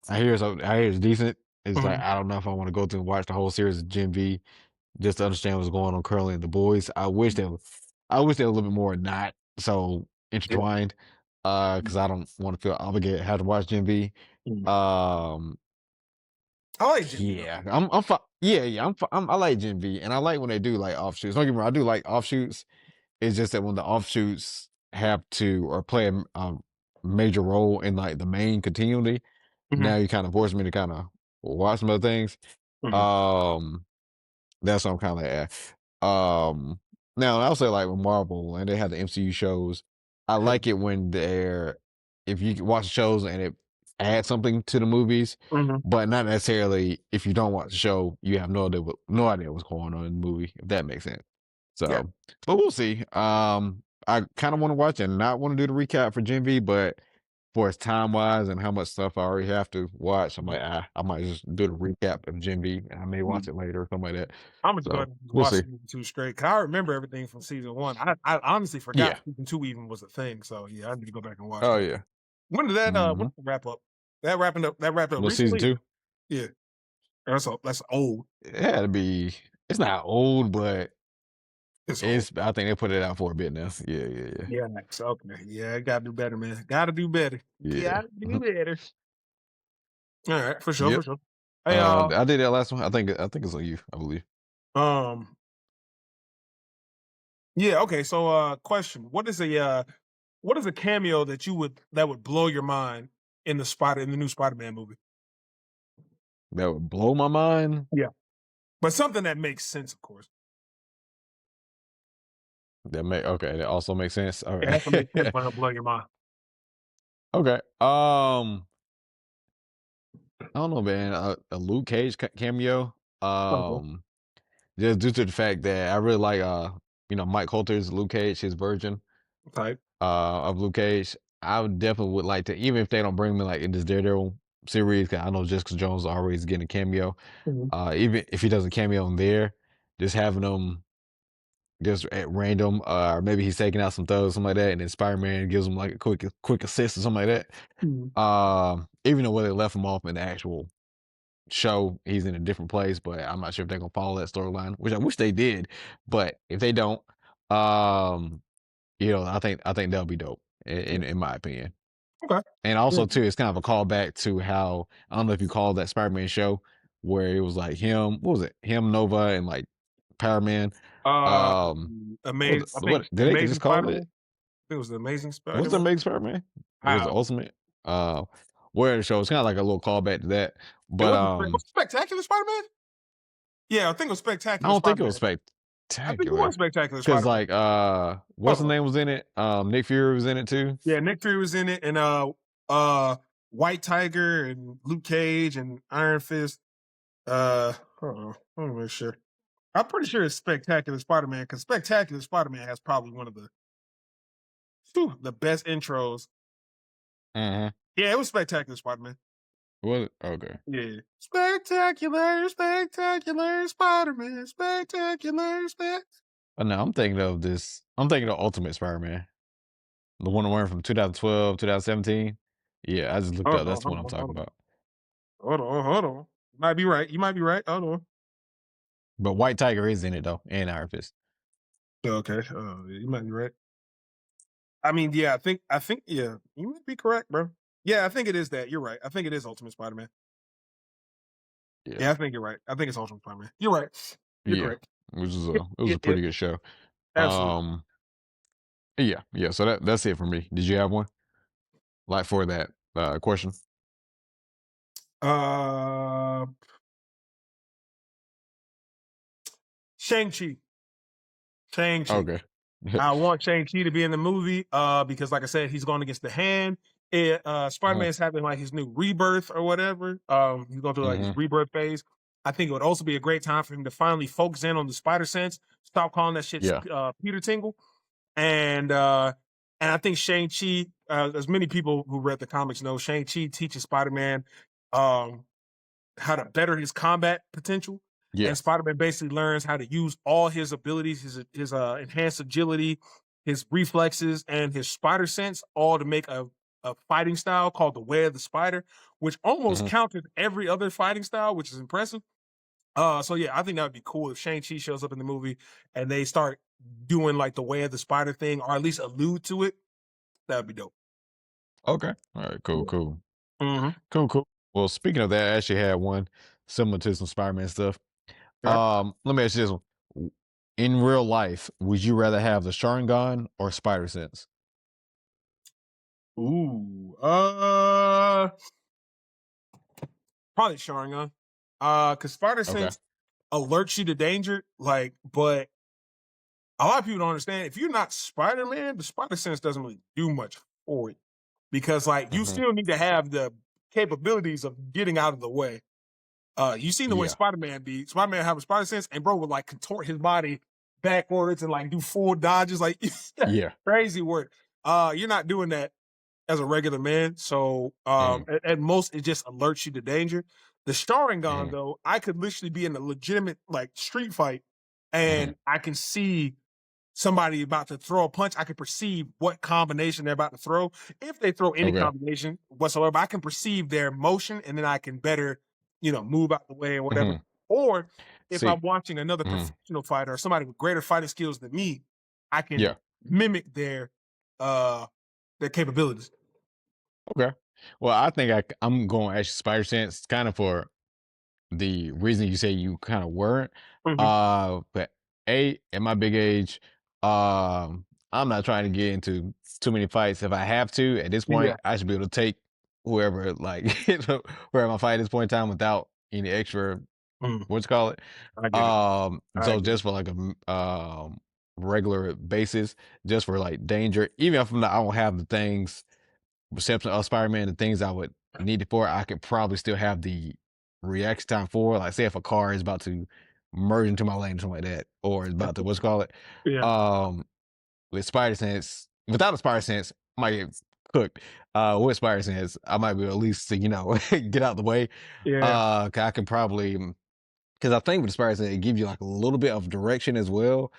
I hear it's decent. It's like mhm, I don't know if I want to go through and watch the whole series of Gen V just to understand what's going on currently in the boys. I wish they were a little bit more not so yeah, intertwined. Because I don't want to feel obligated to have to watch Gen V. mhm. Um, I like Jimmy though. yeah, I'm fi- yeah, yeah, I like Gen V, and I like when they do like offshoots. Don't get me wrong, I do like offshoots. It's just that when the offshoots have to or play a major role in like the main continuity, Mhm, now you kind of force me to kind of watch some other things. mhm, Um, that's what I'm kind of like. Now I'll say like with Marvel and they have the MCU shows, I like it when they're if you watch the shows and it adds something to the movies, mhm. but not necessarily if you don't watch the show, you have no idea what's going on in the movie, if that makes sense. Yeah, So, but we'll see. I kind of want to watch and not want to do the recap for Gen V, but for its time wise and how much stuff I already have to watch, mhm, I might just do the recap of Gen V and I may watch mhm. it later or something like that. I'm gonna go So ahead and we'll watch see. season 2 straight. 'Cause I remember everything from season 1. I honestly forgot Yeah. season 2 even was a thing. So yeah, I need to go back and watch Oh that. yeah. When did that Hmm. what's the wrap up? That wrapped up Well, season recently? two, Yeah. That's old. it had to be. It's not old, but It's old. it's. I think they put it out for a bit now. Yeah, yeah, Yeah, so, okay. Yeah, gotta do better, man. Gotta do better. yeah, Gotta yeah. do better. Alright, for sure, for Yep. sure. Hey, I did that last one. I think it's on you. I believe um, yeah, okay. So, question: what is a cameo that would blow your mind in the new Spider-Man movie? that would blow my mind. Yeah, but something that makes sense, of course. That may okay. That also makes sense. All It has to make sense, right. but it'll blow your mind. Okay. I don't know, man. A Luke Cage cameo. Okay. Um, just due to the fact that I really like Mike Coulter's Luke Cage, his version Type. of Luke Cage. I would definitely would like to, even if they don't bring me like in this Daredevil series, 'cause I know Jessica Jones always getting a cameo. Mhm. Even if he doesn't cameo in there, just having him just at random, or maybe he's taking out some thugs, something like that, and then Spider-Man gives him like a quick assist or something like Mhm. that. Even though where they left him off in the actual show, he's in a different place, but I'm not sure if they're gonna follow that storyline, which I wish they did. But if they don't, um, I think that'll be dope Yeah. in my opinion. Okay. And Yeah. also too, it's kind of a callback to how I don't know if you call that Spider-Man show where it was like him, what was it? Him, Nova, and like Power Man. What was I think what did they just Amazing call it? Spider-Man. I think it was the Amazing What's the Spider-Man. Amazing Spider-Man? It was the I Ultimate. uh, where the show. It's kind of like a little callback to that. It But wasn't was it Spectacular Spider-Man? Yeah, I think it was I Spectacular don't think it was Spider-Man. I think it was spectacular Spectacular because Spider-Man. like what's Hold his on. name was in it? Nick Fury was in it too. Yeah, Nick Fury was in it, and uh, White Tiger and Luke Cage and Iron Fist. Hold on, let me make sure. I'm pretty sure it's Spectacular Spider-Man because Spectacular Spider-Man has probably one of the best intros. Uh-huh. Yeah, it was Spectacular Spider-Man. Was it? Okay. Yeah, Spectacular, Spectacular Spider-Man, But no, I'm thinking of this. I'm thinking of Ultimate Spider-Man, the one I from 2012, 2017. Yeah, I just looked Hold up. on, That's the hold one I'm on, talking hold on, about. hold on. You might be right. You might be right. Hold on. But White Tiger is in it though, and Iron Fist. Okay, you might be right. I mean, yeah, yeah, you might be correct, bro. Yeah, I think it is that. You're right. I think it is Ultimate Spider-Man. Yeah, Yeah, I think you're right. I think it's Ultimate Spider-Man. You're right. You're yeah. correct. Which is Yep, it was yep, a yep. pretty good show. Absolutely. Um, yeah, yeah. So that's it for me. Did you have one like for that question? Uh, Shang-Chi. Shang-Chi. Okay. I want Shang-Chi to be in the movie because, like I said, he's going against the hand. Mhm, Spider-Man's having like his new rebirth or whatever. He's going through like his mhm. rebirth phase. I think it would also be a great time for him to finally focus in on the spider sense. Stop calling that shit Yeah. Peter Tingle. And I think Shang-Chi, as many people who read the comics know, Shang-Chi teaches Spider-Man um, how to better his combat potential. Yeah. And Spider-Man basically learns how to use all his abilities, his enhanced agility, his reflexes, and his spider sense, all to make a fighting style called the Way of the Spider, which almost Mhm. counted every other fighting style, which is impressive. So yeah, I think that would be cool if Shang-Chi shows up in the movie and they start doing like the Way of the Spider thing, or at least allude to it. That would be dope. Okay. All right. Cool. Yeah. Cool. Mm-hmm. Cool. Cool. Well, speaking of that, I actually had one similar to some Spider-Man stuff. Okay. Let me ask you this one. In real life, would you rather have the Sharingan or Spider Sense? Ooh. Probably Sharingan. Because Spider Okay. Sense alerts you to danger. Like, but a lot of people don't understand. If you're not Spider Man, the Spider Sense doesn't really do much for you because, like, you Hmm. still need to have the capabilities of getting out of the way. You seen the way Yeah. Spider Man be. Spider Man have a Spider Sense, and bro would like contort his body backwards and like do full dodges, like Yeah. crazy work. You're not doing that as a regular man. So Mm, at most it just alerts you to danger. The Sharingan hmm. though, I could literally be in a legitimate like street fight Hmm. and I can see somebody about to throw a punch. I can perceive what combination they're about to throw. If they throw any Okay. combination whatsoever, I can perceive their motion and then I can better, move out the way or whatever. Hmm. Or if I'm See. watching another Hmm. professional fighter or somebody with greater fighting skills than me, I can Yeah. mimic uh their capabilities. Okay. Well, I think I'm going actually Spider Sense kind of for the reason you say you kind of weren't. Mhm. But at my big age, I'm not trying to get into too many fights. If I have to, at this Yeah. point, I should be able to take whoever, like, whoever I fight at this point in time without any extra, Mm, what's call it. I get it. I So get it. just for like a regular basis, just for like danger, even if I don't have the things reception of Spider-Man, the things I would need it for, I could probably still have the reaction time for. Like, say if a car is about to merge into my lane or something like that, or is about to what's it call it. Yeah. Um, with Spider Sense, without a Spider Sense, I might get cooked. With Spider Sense, I might be at least to, get out the way. Yeah. I can probably because I think with the Spider Sense, it gives you like a little bit of direction as well.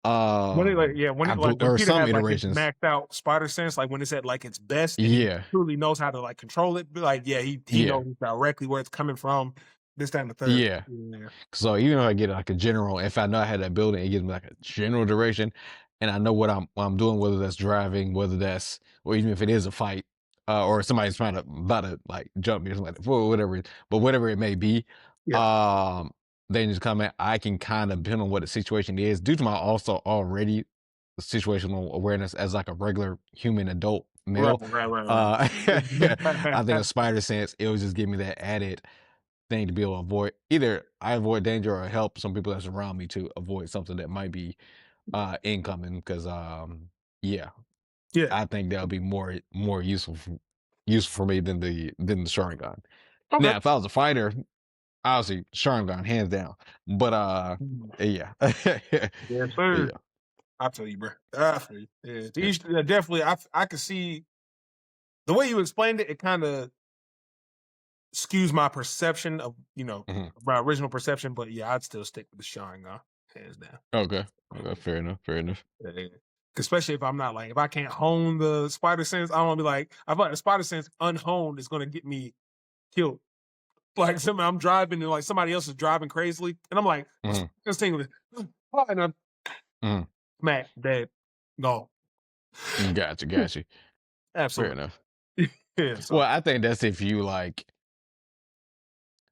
When Or Peter some has like his iterations. maxed out spider sense, like when it's at like its best and he Yeah, truly knows how to like control it, be like, yeah, he yeah, knows directly where it's coming from, this, that, and the third. yeah. Yeah. So even if I get like a general, if I know I had that building, it gives me like a general direction, and I know what I'm doing, whether that's driving, whether that's or even if it is a fight, or somebody's trying to about to like jump me or something like that, whatever, but whatever it may be, Yeah. um, then just come in. I can kind of depend on what the situation is due to my also already situational awareness as like a regular human adult. male. Right. I think a spider sense, it would just give me that added thing to be able to avoid. Either I avoid danger or help some people that's around me to avoid something that might be incoming. Because yeah, Yeah. I think that'll be more useful for me than the Sharingan. Okay. Now, if I was a fighter, obviously Sharingan hands down. But yeah, Yes, sir. yeah. I feel you, bro. I feel you. Yeah, definitely. I could see the way you explained it. It kind of skews my perception of Mhm. my original perception. But yeah, I'd still stick with the Sharingan, hands down. Okay. Okay. Fair enough. Fair enough. Yeah. Especially if I'm not like if I can't hone the spider sense, I don't want to be like I feel like the spider sense unhoned is going to get me killed. Like I'm driving and like somebody else is driving crazily, and I'm like, Mhm. this thing with and I'm Mhm. smack dead. No, Gotcha. Gotcha. Fair absolutely. enough. Yeah. Well, So I think that's if you like.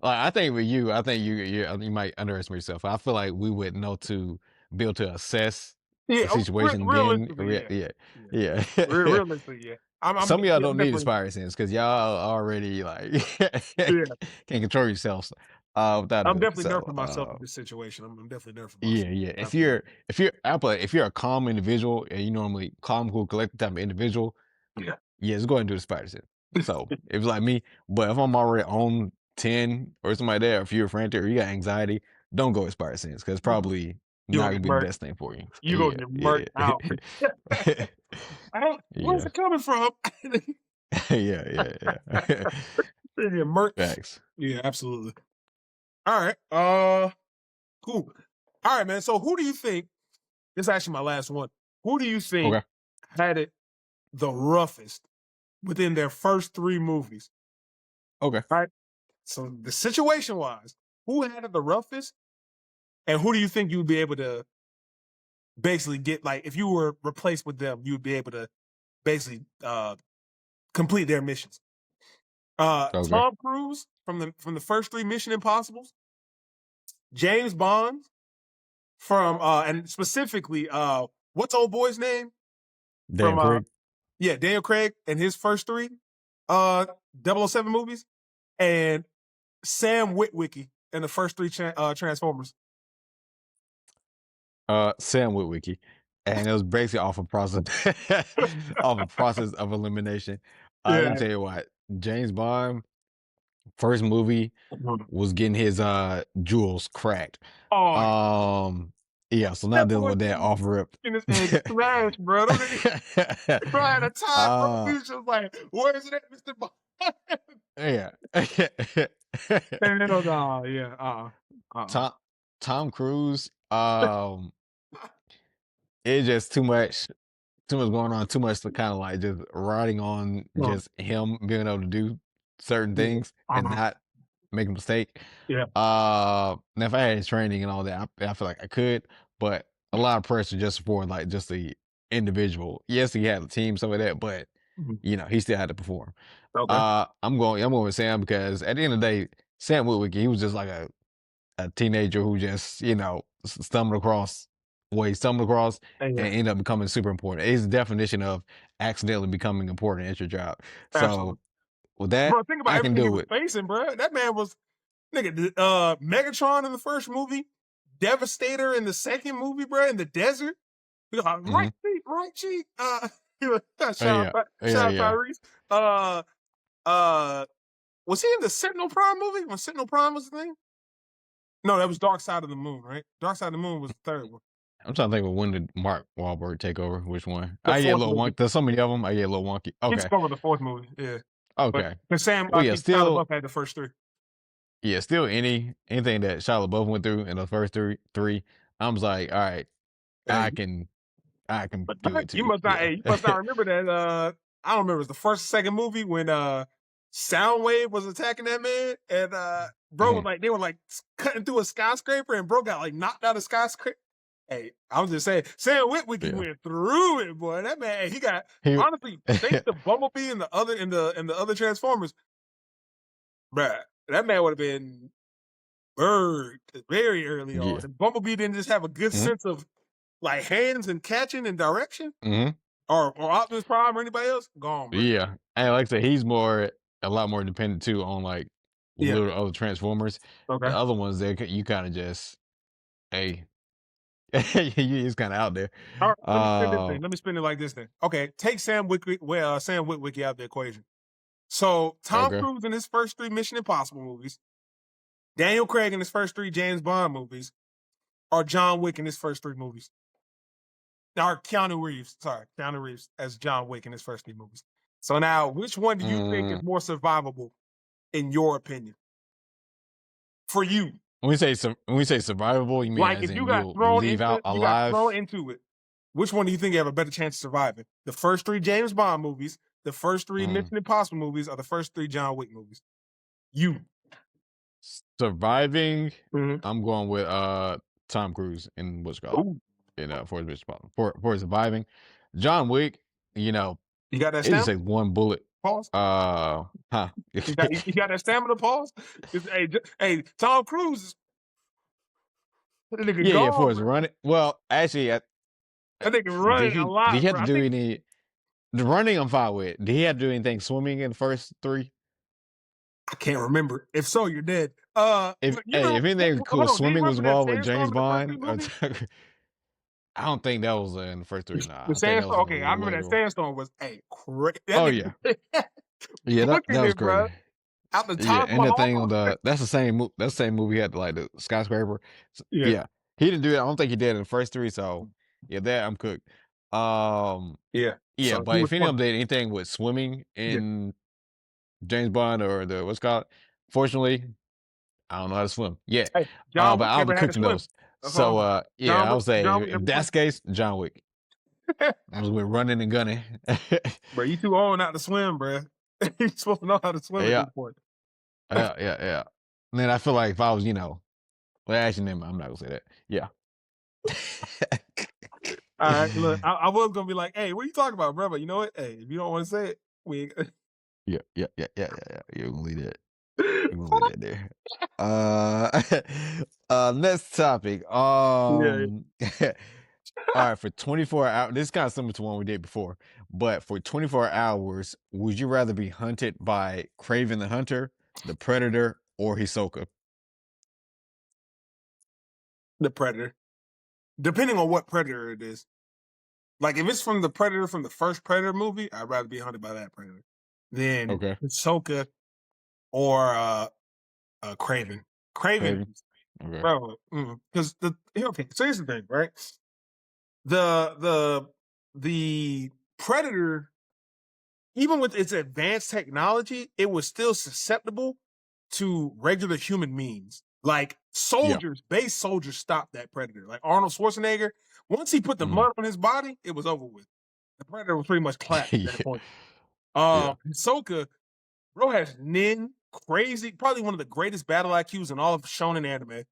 I think with you, I think you might underestimate yourself. I feel like we would know to be able to assess the yeah, situation. Then, realistically, yeah, yeah, yeah. yeah. Realistically, yeah. Some of y'all don't need Definitely inspired sense because y'all already like yeah. can't control yourselves without I'm it. definitely So nerfing myself in this situation. I'm definitely nerfing yeah, myself. yeah. If Absolutely. you're if you're I feel like if you're a calm individual and you normally calm, cool, collected type of individual, Yeah. yeah, just go ahead and do the spider sense. So if it's like me, but if I'm already on 10 or something like that, or if you're frantic or you got anxiety, don't go with spider sense because it's probably You not gonna gonna get be the murked. best thing for you. You gonna Yeah, get yeah, murked out. I don't. Where's yeah, it coming from? yeah, yeah. You get murked. Facts. Yeah, absolutely. All right. Cool. All right, man. So who do you think? This is actually my last one. Who do you think Okay. had it the roughest within their first three movies? Okay. Right. So the situation wise, who had it the roughest, and who do you think you would be able to basically get like if you were replaced with them, you would be able to basically complete their missions. Okay. Tom Cruise from the first three Mission Impossibles, James Bond from and specifically what's old boy's name from Damn, Craig. yeah, Daniel Craig and his first three uh 007 movies, and Sam Witwicky in the first three Transformers. Sam Witwicky, and it was basically off a process off a process of elimination. Let Yeah. me tell you what, James Bond first movie Mhm. was getting his jewels cracked. Oh, Um, yeah, so not that dealing boy with that off rip. in his egg smashed, bro. Them niggas crying a time, bro. uh, He was just like, "Where's it at, Mr. Bond?" yeah. And then, yeah, Tom Tom Cruise, it's just too much going on, too much to kind of like just riding on just him being able to do certain yeah, things and not make a mistake. yeah, Now if I had his training and all that, I feel like I could, but a lot of pressure just for like just the individual. Yes, he had a team, some of that, but mhm. he still had to perform. Okay, I'm going with Sam because at the end of the day, Sam Witwicky, he was just like a teenager who just, stumbled across yeah, and ended up becoming super important. It's the definition of accidentally becoming important at your job. So absolutely, with that, bro. Think about I can everything he do was it. facing, bro. That man was Megatron in the first movie, Devastator in the second movie, bro, in the desert. He was like, Mhm. right cheek. Yeah. Yeah, Shout out yeah. Tyrese. Uh, uh, was he in the Sentinel Prime movie when Sentinel Prime was the thing? No, that was Dark Side of the Moon, right? Dark Side of the Moon was the third one. I'm trying to think of when did Mark Wahlberg take over, which one? The I get a fourth little movie. wonky. There's so many of them. I get a little wonky. He Okay. took over the fourth movie. Yeah, but Okay. Sam, Well, I yeah, think Shia LaBeouf still had the first three. yeah, still anything that Shia LaBeouf went through in the first three, I'm just like, all right, I Hey, can I can but do it you too. must not. Yeah. Hey, you must not remember that. I don't remember. It was the first, or second movie when Soundwave was attacking that man, and bro was Mhm. like they were like cutting through a skyscraper, and bro got like knocked out of skyscraper. Hey, I was just saying, Sam Witwicky Yeah. went through it, boy. That man, he got He honestly thanks to Bumblebee and the other Transformers, bruh. That man would have been bird very early on. Yeah. And Bumblebee didn't just have a good Mhm. sense of like hands and catching and direction. Mhm. or Optimus Prime or anybody else, gone, bro. Yeah, and like I said, he's a lot more dependent too on like Yeah. little other Transformers. Okay. The other ones, you kind of just, hey, you just kind of out there. All right. Let me spin this thing. Let me spin it like this thing. Okay. Take Sam Witwicky. Well, Sam Witwicky out of the equation. So Tom Okay. Cruise in his first 3 Mission Impossible movies, Daniel Craig in his first 3 James Bond movies, or John Wick in his first 3 movies. Or Keanu Reeves. Sorry, Keanu Reeves as John Wick in his first 3 movies. So now, which one do you think is Mm, more survivable, in your opinion? For you, when we say survivable, you mean like as if in you'll leave out you got thrown alive? into it, which one do you think you have a better chance of surviving? The first 3 James Bond movies, the first 3 Mm. Mission Impossible movies, or the first 3 John Wick movies? You. Surviving, Mhm. I'm going with Tom Cruise in what's it called, Ooh. for his Mission Impossible. For surviving. John Wick, You got that it just stamina? takes one bullet. Pause. Huh. You got that stamina? Pause. Hey, Tom Cruise, that nigga Yeah, for gone, his bro. running. Well, actually, That nigga running a did he lot, have bro. to I do think any the running I'm fine with. Did he have to do anything swimming in the first 3? I can't remember. If so, you're dead. If You hey, remember? if anything Hold cool on. Do you swimming was remember that involved with James sandstorm in the first 3 Bond, movies? I don't think that was in the first 3. Nah, The I think that was sandstorm. in a Okay, I little remember that later on. sandstorm was crazy. That Oh yeah, nigga yeah, that booking was it, bro. crazy. Out the Yeah, Taj and the thing on Mahal. that's the same movie he had like the skyscraper. Yeah, Yeah, he didn't do that. I don't think he did in the first 3. So yeah, that I'm cooked. yeah. Yeah, So he but was if any of one. them did anything with swimming Yeah, in James Bond or the what's it called, fortunately, I don't know how to swim yet. hey, John But Wick I'll be never had to cooked in swim. those. That's all I'm So saying. yeah, I would say John Wick if never that's swim. the case, John Wick. I was with running and gunning. Bro, you too old not to swim, bro. You supposed to know how to swim at Yeah, this point. yeah. And then I feel like if I was, well, actually, I'm not gonna say that. Yeah. All right, look, I was gonna be like, "Hey, what are you talking about, bro?" But you know what? Hey, if you don't want to say it, we ain't. Yeah. You're gonna leave that. You're gonna leave that there. Uh, next topic. Yeah, All right, for 24 hours, this is kind of similar to one we did before, but for 24 hours, would you rather be hunted by Craven the Hunter, the Predator, or Hisoka? the Predator. Depending on what Predator it is. Like if it's from the Predator from the first Predator movie, I'd rather be hunted by that Predator than Okay, Ahsoka or Craven. Craven, Craven. Okay. bro. Because okay. So here's the thing, right? The the Predator, even with its advanced technology, it was still susceptible to regular human means. Like Yeah. base soldiers stopped that Predator. Like Arnold Schwarzenegger, once he put the Mhm. mud on his body, it was over with. The Predator was pretty much clapped at that Yeah. point. Yeah. Ahsoka, bro, has crazy, probably one of the greatest battle IQs in all of shonen anime.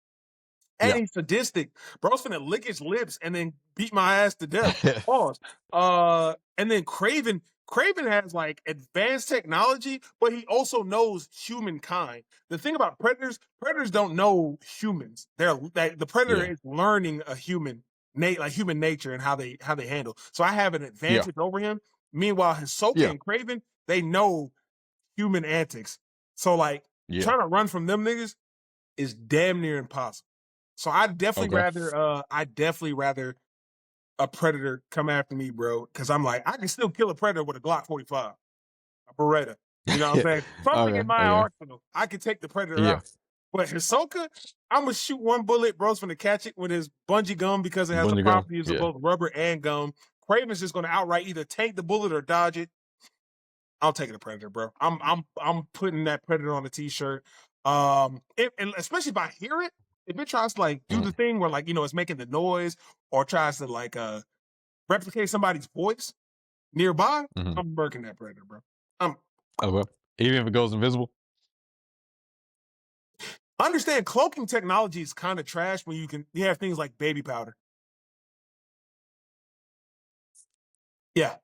And Yeah. he's sadistic. Bro's finna lick his lips and then beat my ass to death. Pause. And then Craven has like advanced technology, but he also knows humankind. The thing about predators don't know humans. The predator Yeah. is learning a human nature and how they handle. So I have an Yeah. advantage over him. Meanwhile, Hisoka Yeah. and Craven, they know human antics. So like Yeah. trying to run from them niggas is damn near impossible. So I'd Okay. definitely rather a predator come after me, bro. Cause I'm like, I can still kill a predator with a Glock 45, a Beretta. You know what I'm saying? Something in Okay. my Okay. arsenal. I can take the predator Yeah. out. But Hisoka, I'm gonna shoot one bullet, bro's gonna catch it with his bungee gum because it has the Bungee gum. properties of Yeah. both rubber and gum. Craven's just gonna outright either tank the bullet or dodge it. I'll take the predator, bro. I'm putting that predator on a t-shirt. And especially if I hear it, if it tries to like do Mm. the thing where like it's making the noise or tries to like replicate somebody's voice nearby, Mhm. I'm burking that predator, bro. Um, Okay. Even if it goes invisible. understand cloaking technology is kind of trash when you have things like baby powder. Yeah,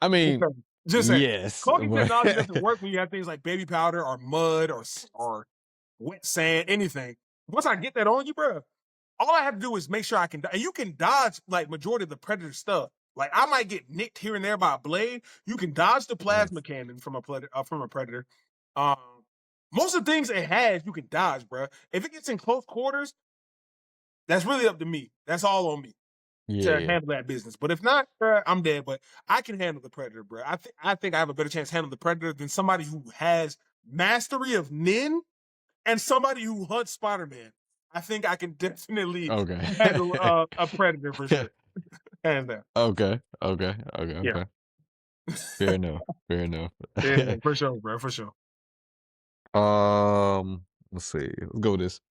I just mean, saying. Just saying. yes, Cloaking but technology doesn't work when you have things like baby powder or mud or wet sand, anything. Once I get that on you, bro, all I have to do is make sure I can, and you can dodge like majority of the predator stuff. Like I might get nicked here and there by a blade. You can dodge the Mhm. plasma cannon from a predator. Um, most of the things it has, you can dodge, bro. If it gets in close quarters, that's really up to me. That's all on me Yeah, to yeah. handle that business. But if not, bro, I'm dead. But I can handle the predator, bro. I think I have a better chance to handle the predator than somebody who has mastery of Nin and somebody who hunts Spider-Man. I think I can definitely handle Okay. a predator for sure. Hands down. Okay. Okay. Okay. Yeah. Okay. Fair enough. Fair enough. Yeah, for sure, bro. For sure. Let's see. Let's go with this.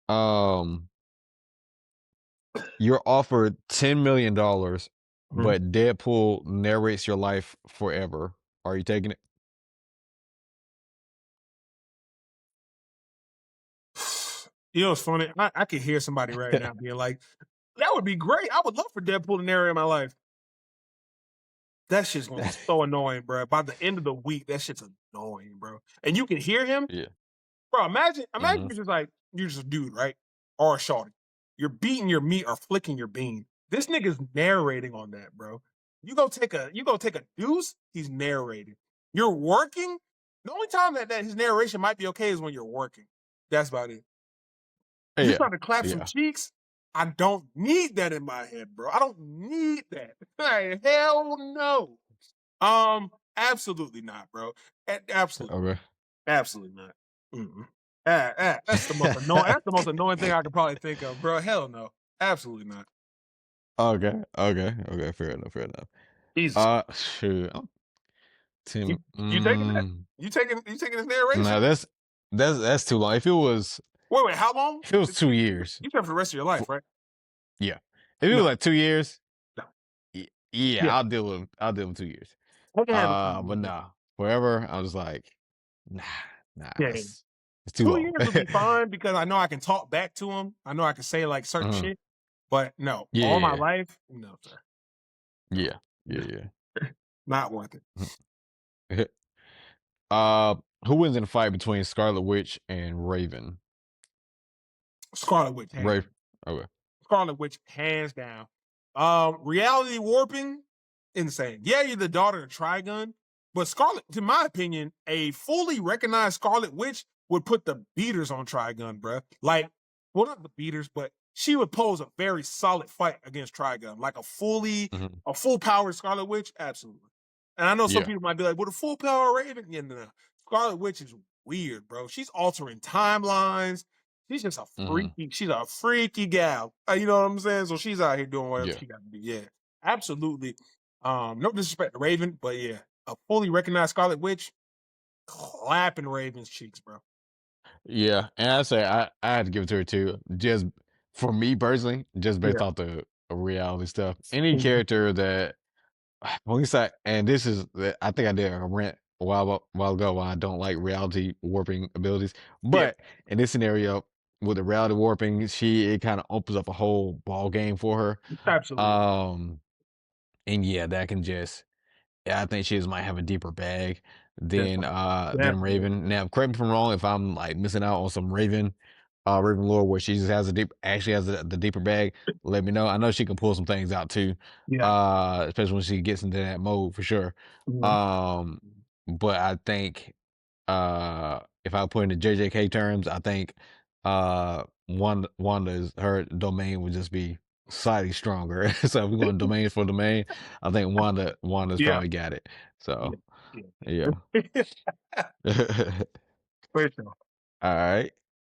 Um, you're offered $10 million, Mhm. but Deadpool narrates your life forever. Are you taking it? You know, it's funny. I could hear somebody right now being like, that would be great. I would love for Deadpool to narrate my life. That shit's gonna be so annoying, bro. By the end of the week, that shit's annoying, bro. And you can hear him, Yeah. bro. Imagine Mhm. you're just like you're just a dude, right? Or a shorty. You're beating your meat or flicking your bean. This nigga's narrating on that, bro. You go take a deuce. He's narrating. You're working. The only time that his narration might be okay is when you're working. That's about it. You Yeah. trying to clap some Yeah. cheeks? I don't need that in my head, bro. I don't need that. Like, hell no. Absolutely not, bro. Absolutely, Okay. absolutely not. Mm-mm. That's the most annoying. That's the most annoying thing I could probably think of, bro. Hell no, absolutely not. Okay. Okay. Okay. Fair enough. Fair enough. Jesus, Shoot. you Tim. you taking that? You taking his narration? No, that's too long. Wait, how long? If it was 2 years, You said for the rest of your for, life, right? yeah. If it was No, like 2 years, no. yeah, Yeah, I'll deal with 2 years. I can handle 2 years, But bro. nah, forever. I was like, nah, nah, Yeah, yeah. that's it's too 2 long. years would be fine because I know I can talk back to him. I know I can say like certain Mhm. shit. But no, all my Yeah, life, no, sir. No, yeah, yeah, not worth it. yeah. uh, who wins in a fight between Scarlet Witch and Raven? Scarlet Witch, hands Raven. down. Okay. Scarlet Witch, hands down. Reality warping, insane. Yeah, you're the daughter of Trigun, but Scarlet, in my opinion, a fully recognized Scarlet Witch would put the beaters on Trigun, bruh. Like, well, not the beaters, but she would pose a very solid fight against Trigun, like Mhm. a full powered Scarlet Witch, absolutely. And I know some Yeah. people might be like, "Well, the full power Raven." Yeah, no, no. Scarlet Witch is weird, bro. She's altering timelines. She's just a Mhm. freaky. She's a freaky gal. You know what I'm saying? So she's out here doing whatever Yeah. she got to do. Yeah, absolutely. No disrespect to Raven, but yeah, a fully recognized Scarlet Witch clapping Raven's cheeks, bro. Yeah, and I say I had to give it to her too. Just for me personally, just based Yeah. off the reality stuff. Any Mhm. character that at least and this is I think I did a rant while ago why I don't like reality warping abilities. Yeah, But in this scenario, with the reality warping, it kind of opens up a whole ball game for her. absolutely. And yeah, that can just yeah, I think she just might have a deeper bag Definitely. than Definitely. Raven. Now, correct me if I'm wrong, if I'm like missing out on some Raven lore where she just has actually has the deeper bag, let me know. I know she can pull some things out too, Yeah. especially when she gets into that mode for sure. Mhm. Um, but I think if I put into JJK terms, I think Wanda's her domain would just be slightly stronger. So if we're going domain for domain, I think Wanda's Yeah. probably got it. Yeah. So Yeah. yeah. For sure. All right.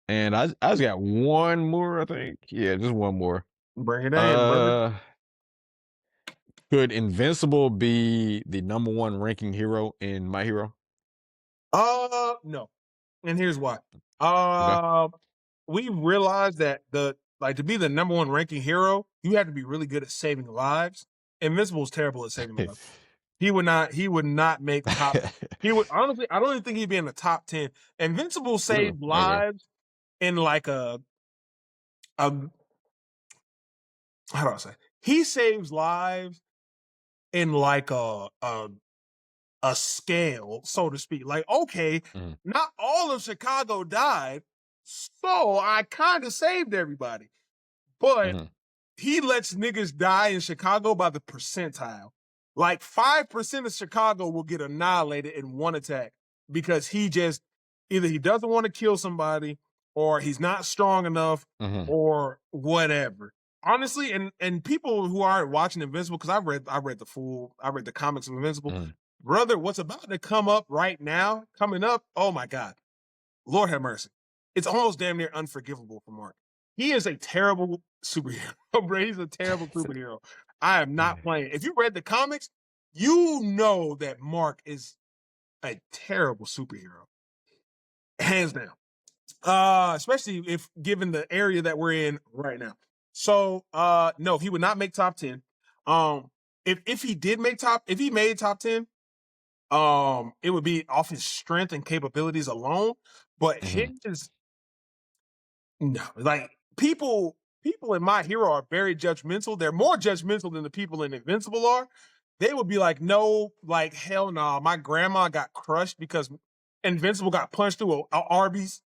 And I just got one more, I think. Yeah, just one more. Bring it in, brother. Uh could Invincible be the number one ranking hero in My Hero? No. And here's why. Okay. Uh, we realized that to be the number one ranking hero, you have to be really good at saving lives. Invincible's terrible at saving lives. He would not make top. He would honestly, I don't even think he'd be in the top 10. Invincible Really? saved Okay. lives in like a how do I say? He saves lives in like a scale, so to speak. Like, okay, Mhm, not all of Chicago died, so I kind of saved everybody. But mhm. he lets niggas die in Chicago by the percentile. Like 5% of Chicago will get annihilated in one attack because he just either he doesn't want to kill somebody or he's not strong enough Mhm, or whatever. Honestly, and people who aren't watching Invincible, because I read the comics of Invincible, mhm, brother, what's about to come up right now, coming up, oh my God. Lord have mercy. It's almost damn near unforgivable for Mark. He is a terrible superhero, bro. He's a terrible superhero. I am not playing. If you read the comics, you know that Mark is a terrible superhero, hands down. Especially if given the area that we're in right now. So, no, he would not make top 10. If he did make if he made top 10, it would be off his strength and capabilities alone. But mhm, his No, like people in My Hero are very judgmental. They're more judgmental than the people in Invincible are. They would be like, no, like hell no. Nah. My grandma got crushed because Invincible got punched through a Arby's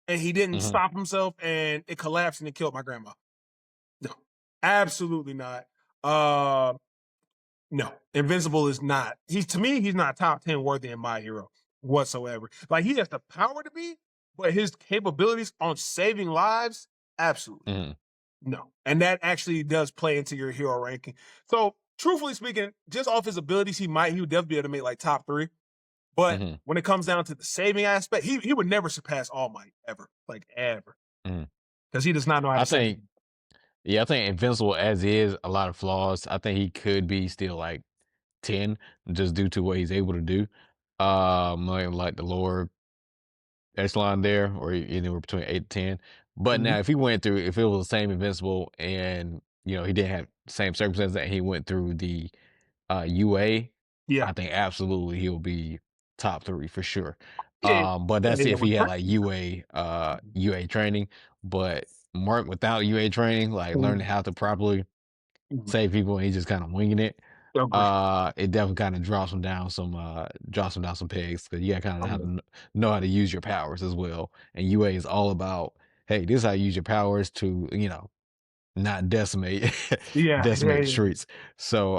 and he didn't mhm, stop himself and it collapsed and it killed my grandma. No, absolutely not. Uh, no, Invincible is not. He's to me, he's not top 10 worthy in My Hero whatsoever. Like he has the power to be, but his capabilities on saving lives, absolutely mhm, no. And that actually does play into your hero ranking. So truthfully speaking, just off his abilities, he would definitely be able to make like top 3. But mhm, when it comes down to the saving aspect, he would never surpass All Might ever, like ever, mhm. because he does not know how I to save. think yeah, I think Invincible as is, a lot of flaws. I think he could be still like 10 just due to what he's able to do. Like the lower echelon there, or anywhere between 8 to 10. But Mhm. now, if he went through, if it was the same Invincible, and he didn't have the same circumstances that he went through the UA, Yeah, I think absolutely he'll be top 3 for sure. yeah, But yeah. that's They if he would had train. like UA training. But Mark without UA training, like Mhm. learning how to properly Mhm. save people, and he's just kind of winging it. Agree. It definitely kind of drops him down some pegs because you got kind of have to Agree. know how to use your powers as well. And UA is all about, hey, this is how you use your powers to, not decimate Yeah, yeah, decimate the yeah. streets. So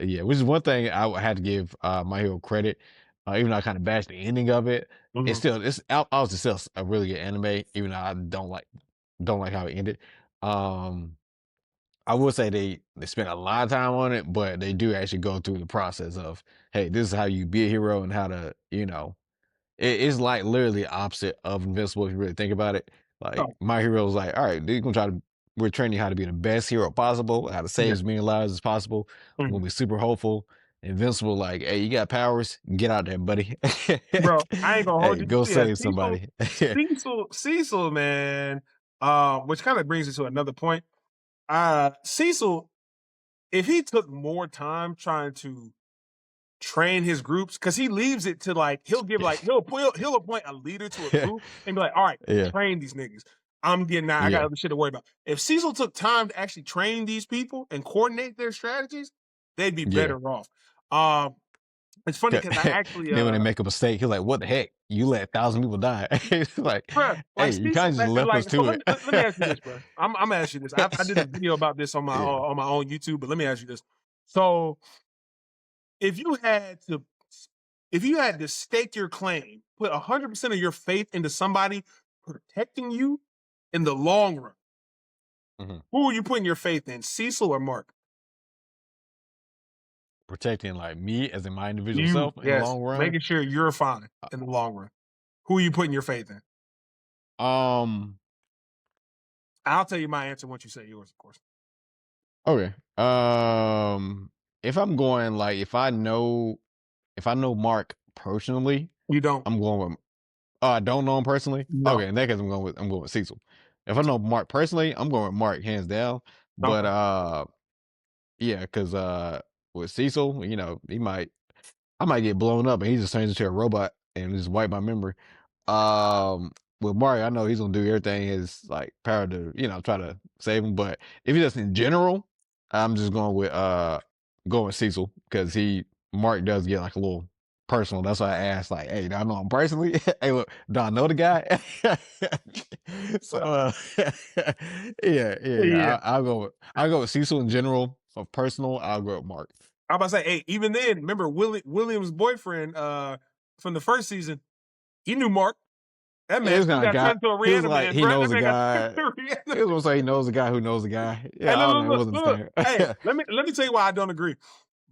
yeah, which is one thing had to give My Hero credit. Even though I kind of bashed the ending of it, Mhm. it's obviously still a really good anime, even though I don't like how it ended. Um I will say they spend a lot of time on it, but they do actually go through the process of, hey, this is how you be a hero and how to, it's like literally opposite of Invincible if you really think about it. Like Oh, my hero is like, all right, dude, we're training you how to be the best hero possible, how to save yeah. as many lives as possible. We're Mhm. gonna be super hopeful. Invincible, like, hey, you got powers, get out there, buddy. Bro, I ain't gonna hold Hey, you. go Yeah, save somebody. Cecil, man. Which kind of brings us to another point. Cecil, if he took more time trying to train his groups, because he leaves it to like he'll appoint a leader to a group and be like, all right, Yeah, train these niggas. I'm getting out. I got yeah. other shit to worry about. If Cecil took time to actually train these people and coordinate their strategies, they'd be Yeah. better off. Um, it's funny 'Cause because I actually then when they make a mistake, he's like, "What the heck? You let 1,000 people die." It's like, Bruh, "Hey, like you kinda Cecil, just left us like so. to it." Let me ask you this, bro. I'm gonna ask you this. I did a video about this Yeah. on my own YouTube, but let me ask you this. So if you had to if you had to stake your claim, put 100% of your faith into somebody protecting you in the long run, Mhm. who are you putting your faith in, Cecil or Mark? Protecting, like, me as in my individual You, self in the yes, long run. making sure you're fine Uh, in the long run. Who are you putting your faith in? um, I'll tell you my answer once you say yours, of course. okay. If I'm going, like, if I know Mark personally, You don't. I'm going with I don't know him personally? No. Okay, in that case, I'm going with Cecil. If I know Mark personally, I'm going with Mark hands down. But, Okay. yeah, because with Cecil, I might get blown up and he just turns into a robot and just wipe my memory. Um, with Mario, I know he's gonna do everything in his like power to, try to save him. But if he's just in general, I'm just going with Cecil because he Mark does get like a little personal. That's why I asked, like, "Hey, do I know him personally? Hey, look, do I know the guy?" So, Yeah. I'll go with Cecil in general. For personal, I'll go with Mark. I'm about to say, hey, even then, remember William's boyfriend from the first season, he knew Mark. That He man was still kind of got guy. turned to a He was Rihanna like man, he bro. That knows the man got turned guy. to a He Rihanna. was gonna say he knows the guy who knows the guy. Yeah, Hey, I don't know. It look, wasn't his look. thing. Hey, let me tell you why I don't agree.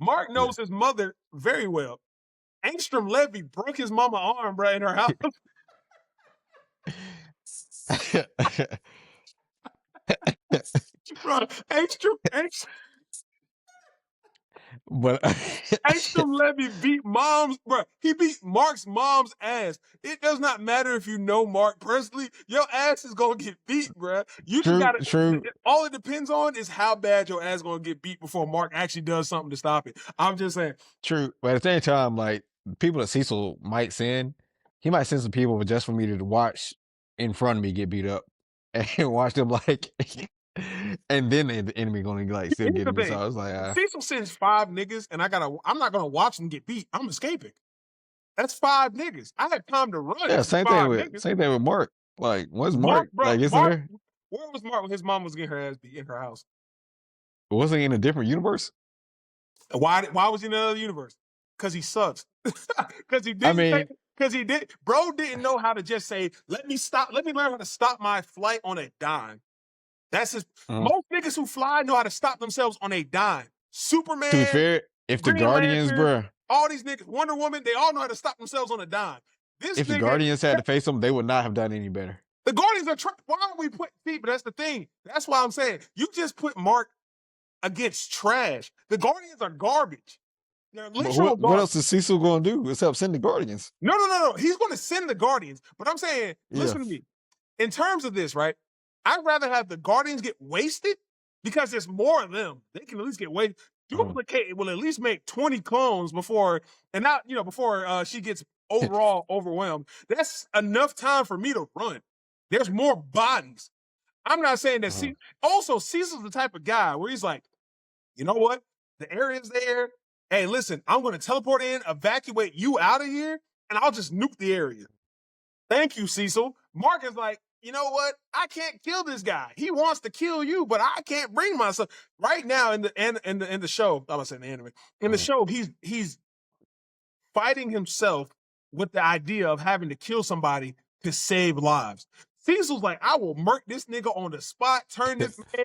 Mark Yeah. knows his mother very well. Angstrom Levy broke his mama arm, bro, in her house. Bro, But Angstrom Levy beat mom's, bro. He beat Mark's mom's ass. It does not matter if you know Mark personally. Your ass is gonna get beat, bro. You just true, gotta. true, All it depends on is how bad your ass is gonna get beat before Mark actually does something to stop it. I'm just saying. true. But at the same time, like people that Cecil might send, he might send some people just for me to watch in front of me get beat up and watch them like, and then the enemy gonna like still Here's the getting me. thing: So I was like, Cecil sends 5 niggas, and I'm not gonna watch them get beat. I'm escaping. That's 5 niggas. I had time to run yeah, from 5 niggas. same thing with Mark. Like, once Mark, Mark bro, like gets in Mark. there, Where was Mark when his mom was getting her ass beat in her house? wasn't he in a different universe? Why was he in another universe? Because he sucks. Because he I didn't say. mean, Because he did. Bro didn't know how to just say, "Let me stop. Let me learn how to stop my flight on a dime." That's his. uh, Most niggas who fly know how to stop themselves on a dime. to be Superman, fair, if the Green Guardians, Lantern, bruh, all these niggas, Wonder Woman, they all know how to stop themselves on a dime. This if the nigga, Guardians had to face him, they would not have done any better. the Guardians are. Why are we put? See, but that's the thing. That's why I'm saying you just put Mark against trash. The Guardians are garbage. They're But literal what garbage. else is Cecil gonna do except send the Guardians? No. He's going to send the Guardians. But I'm saying, Yeah. listen to me. In terms of this, right? I'd rather have the Guardians get wasted because there's more of them. They can at least get wasted. Uh-huh. Duplicate will at least make 20 clones before, and not, before she gets overall overwhelmed. That's enough time for me to run. There's more bodies. I'm not saying that. Uh-huh. Also, Cecil's the type of guy where he's like, you know what? The area's there. Hey, listen, I'm going to teleport in, evacuate you out of here, and I'll just nuke the area. Thank you, Cecil. Mark is like, you know what? I can't kill this guy. He wants to kill you, but I can't bring myself. Right now in the show, I was saying the anime. In the Uh-huh. show, he's fighting himself with the idea of having to kill somebody to save lives. Cecil's like, I will murk this nigga on the spot, turn this man,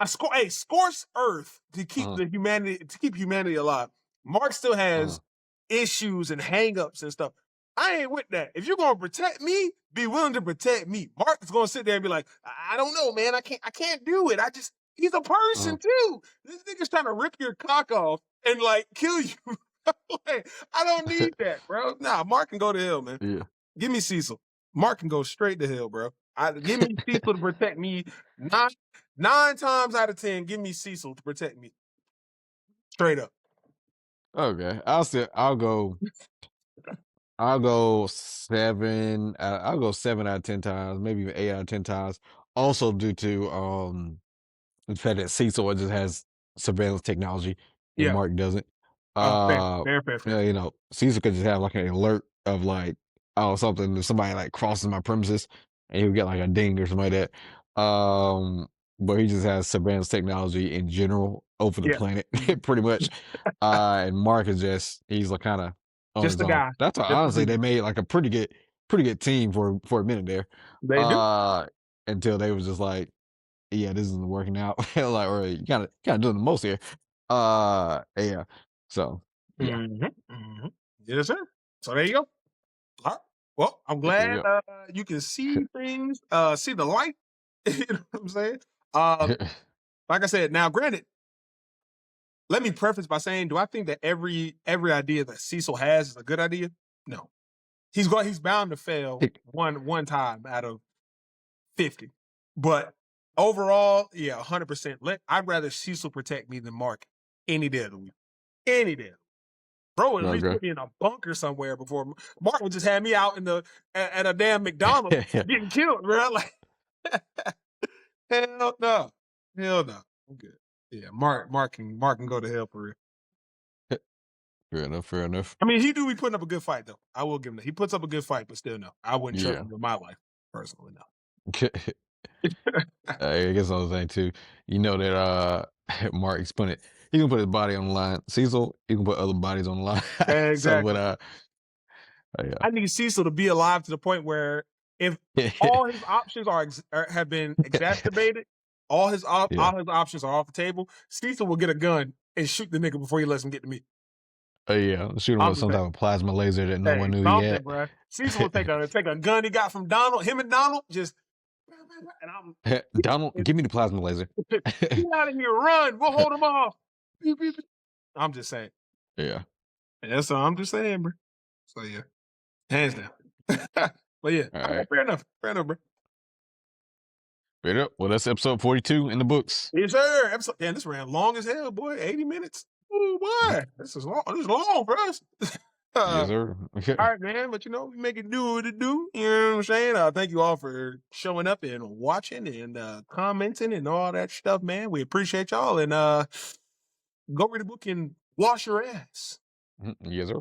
scorch Earth to keep Uh-huh. humanity alive. Mark still Uh-huh. has issues and hangups and stuff. I ain't with that. If you're gonna protect me, be willing to protect me. Mark is gonna sit there and be like, I don't know, man. I can't do it. He's a Uh-huh. person too. This nigga's trying to rip your cock off and like kill you. Like, I don't need that, bro. Nah, Mark can go to hell, man. Yeah. Give me Cecil. Mark can go straight to hell, bro. Give me Cecil to protect me. Nine times out of 10, give me Cecil to protect me. Straight up. Okay. I'll go 7. I'll go 7 out of 10 times, maybe even 8 out of 10 times. Also due to the fact that Cecil just has surveillance technology and Yeah. Mark doesn't. Fair, Uh, fair, fair, fair. yeah, Cecil could just have like an alert of like, oh, something, if somebody like crosses my premises, and he'll get like a ding or something like that. But he just has surveillance technology in general over the Yeah. planet, Mhm. pretty much. And Mark is he's like kind of on Just his a own. guy. That's why Just a honestly they dude. made like a pretty good team for a minute there. They do. Uh, until they was just like, yeah, this isn't working out. Like, or you kind of doing the most here. Yeah. So yeah, Yes, sir. So there you go. All right. Well, I'm glad yeah, you can see things, see the light. You know what I'm saying? yeah. Like I said, now granted, let me preface by saying, do I think that every idea that Cecil has is a good idea? No. He's bound to fail one time out of 50. But overall, yeah, 100%. I'd rather Cecil protect me than Mark any day of the week. Any day. Bro, at least Okay. put me in a bunker somewhere before Mark would just have me out at a damn McDonald's getting killed, bro. Like, hell no. Hell no. I'm good. Yeah, Mark can go to hell for real. Fair enough. Fair enough. I mean, he do be putting up a good fight though. I will give him that. He puts up a good fight, but still no. I wouldn't trust Yeah. him with my life personally. No. I guess another thing too. You know that Mark's putting it. He can put his body on the line. Cecil, he can put other bodies on the line. So, Exactly. but I need Cecil to be alive to the point where if yeah, all his options have been exacerbated, all his yeah. options are off the table, Cecil will get a gun and shoot the nigga before he lets him get to me. Yeah. Shoot him I'm with just some saying, type of plasma laser that no hey, one knew he something, had. bro. Cecil will take a gun he got from him and Donald, just and I'm Donald, give me the plasma laser. get out of here, run. We'll hold him off. I'm just saying. Yeah. That's all I'm just saying, bro. So yeah, hands down. But yeah, All all right, right. fair enough, bro. Straight up. Well, that's episode 42 in the books. Yes, sir. Episode, damn, this ran long as hell, boy. 80 minutes. Oh boy, this is long. This is long for us. Yes, sir. All right, man. But we make it do what it do. You know what I'm saying? Thank you all for showing up and watching and commenting and all that stuff, man. We appreciate y'all. And go read a book and wash your ass. Yes, sir.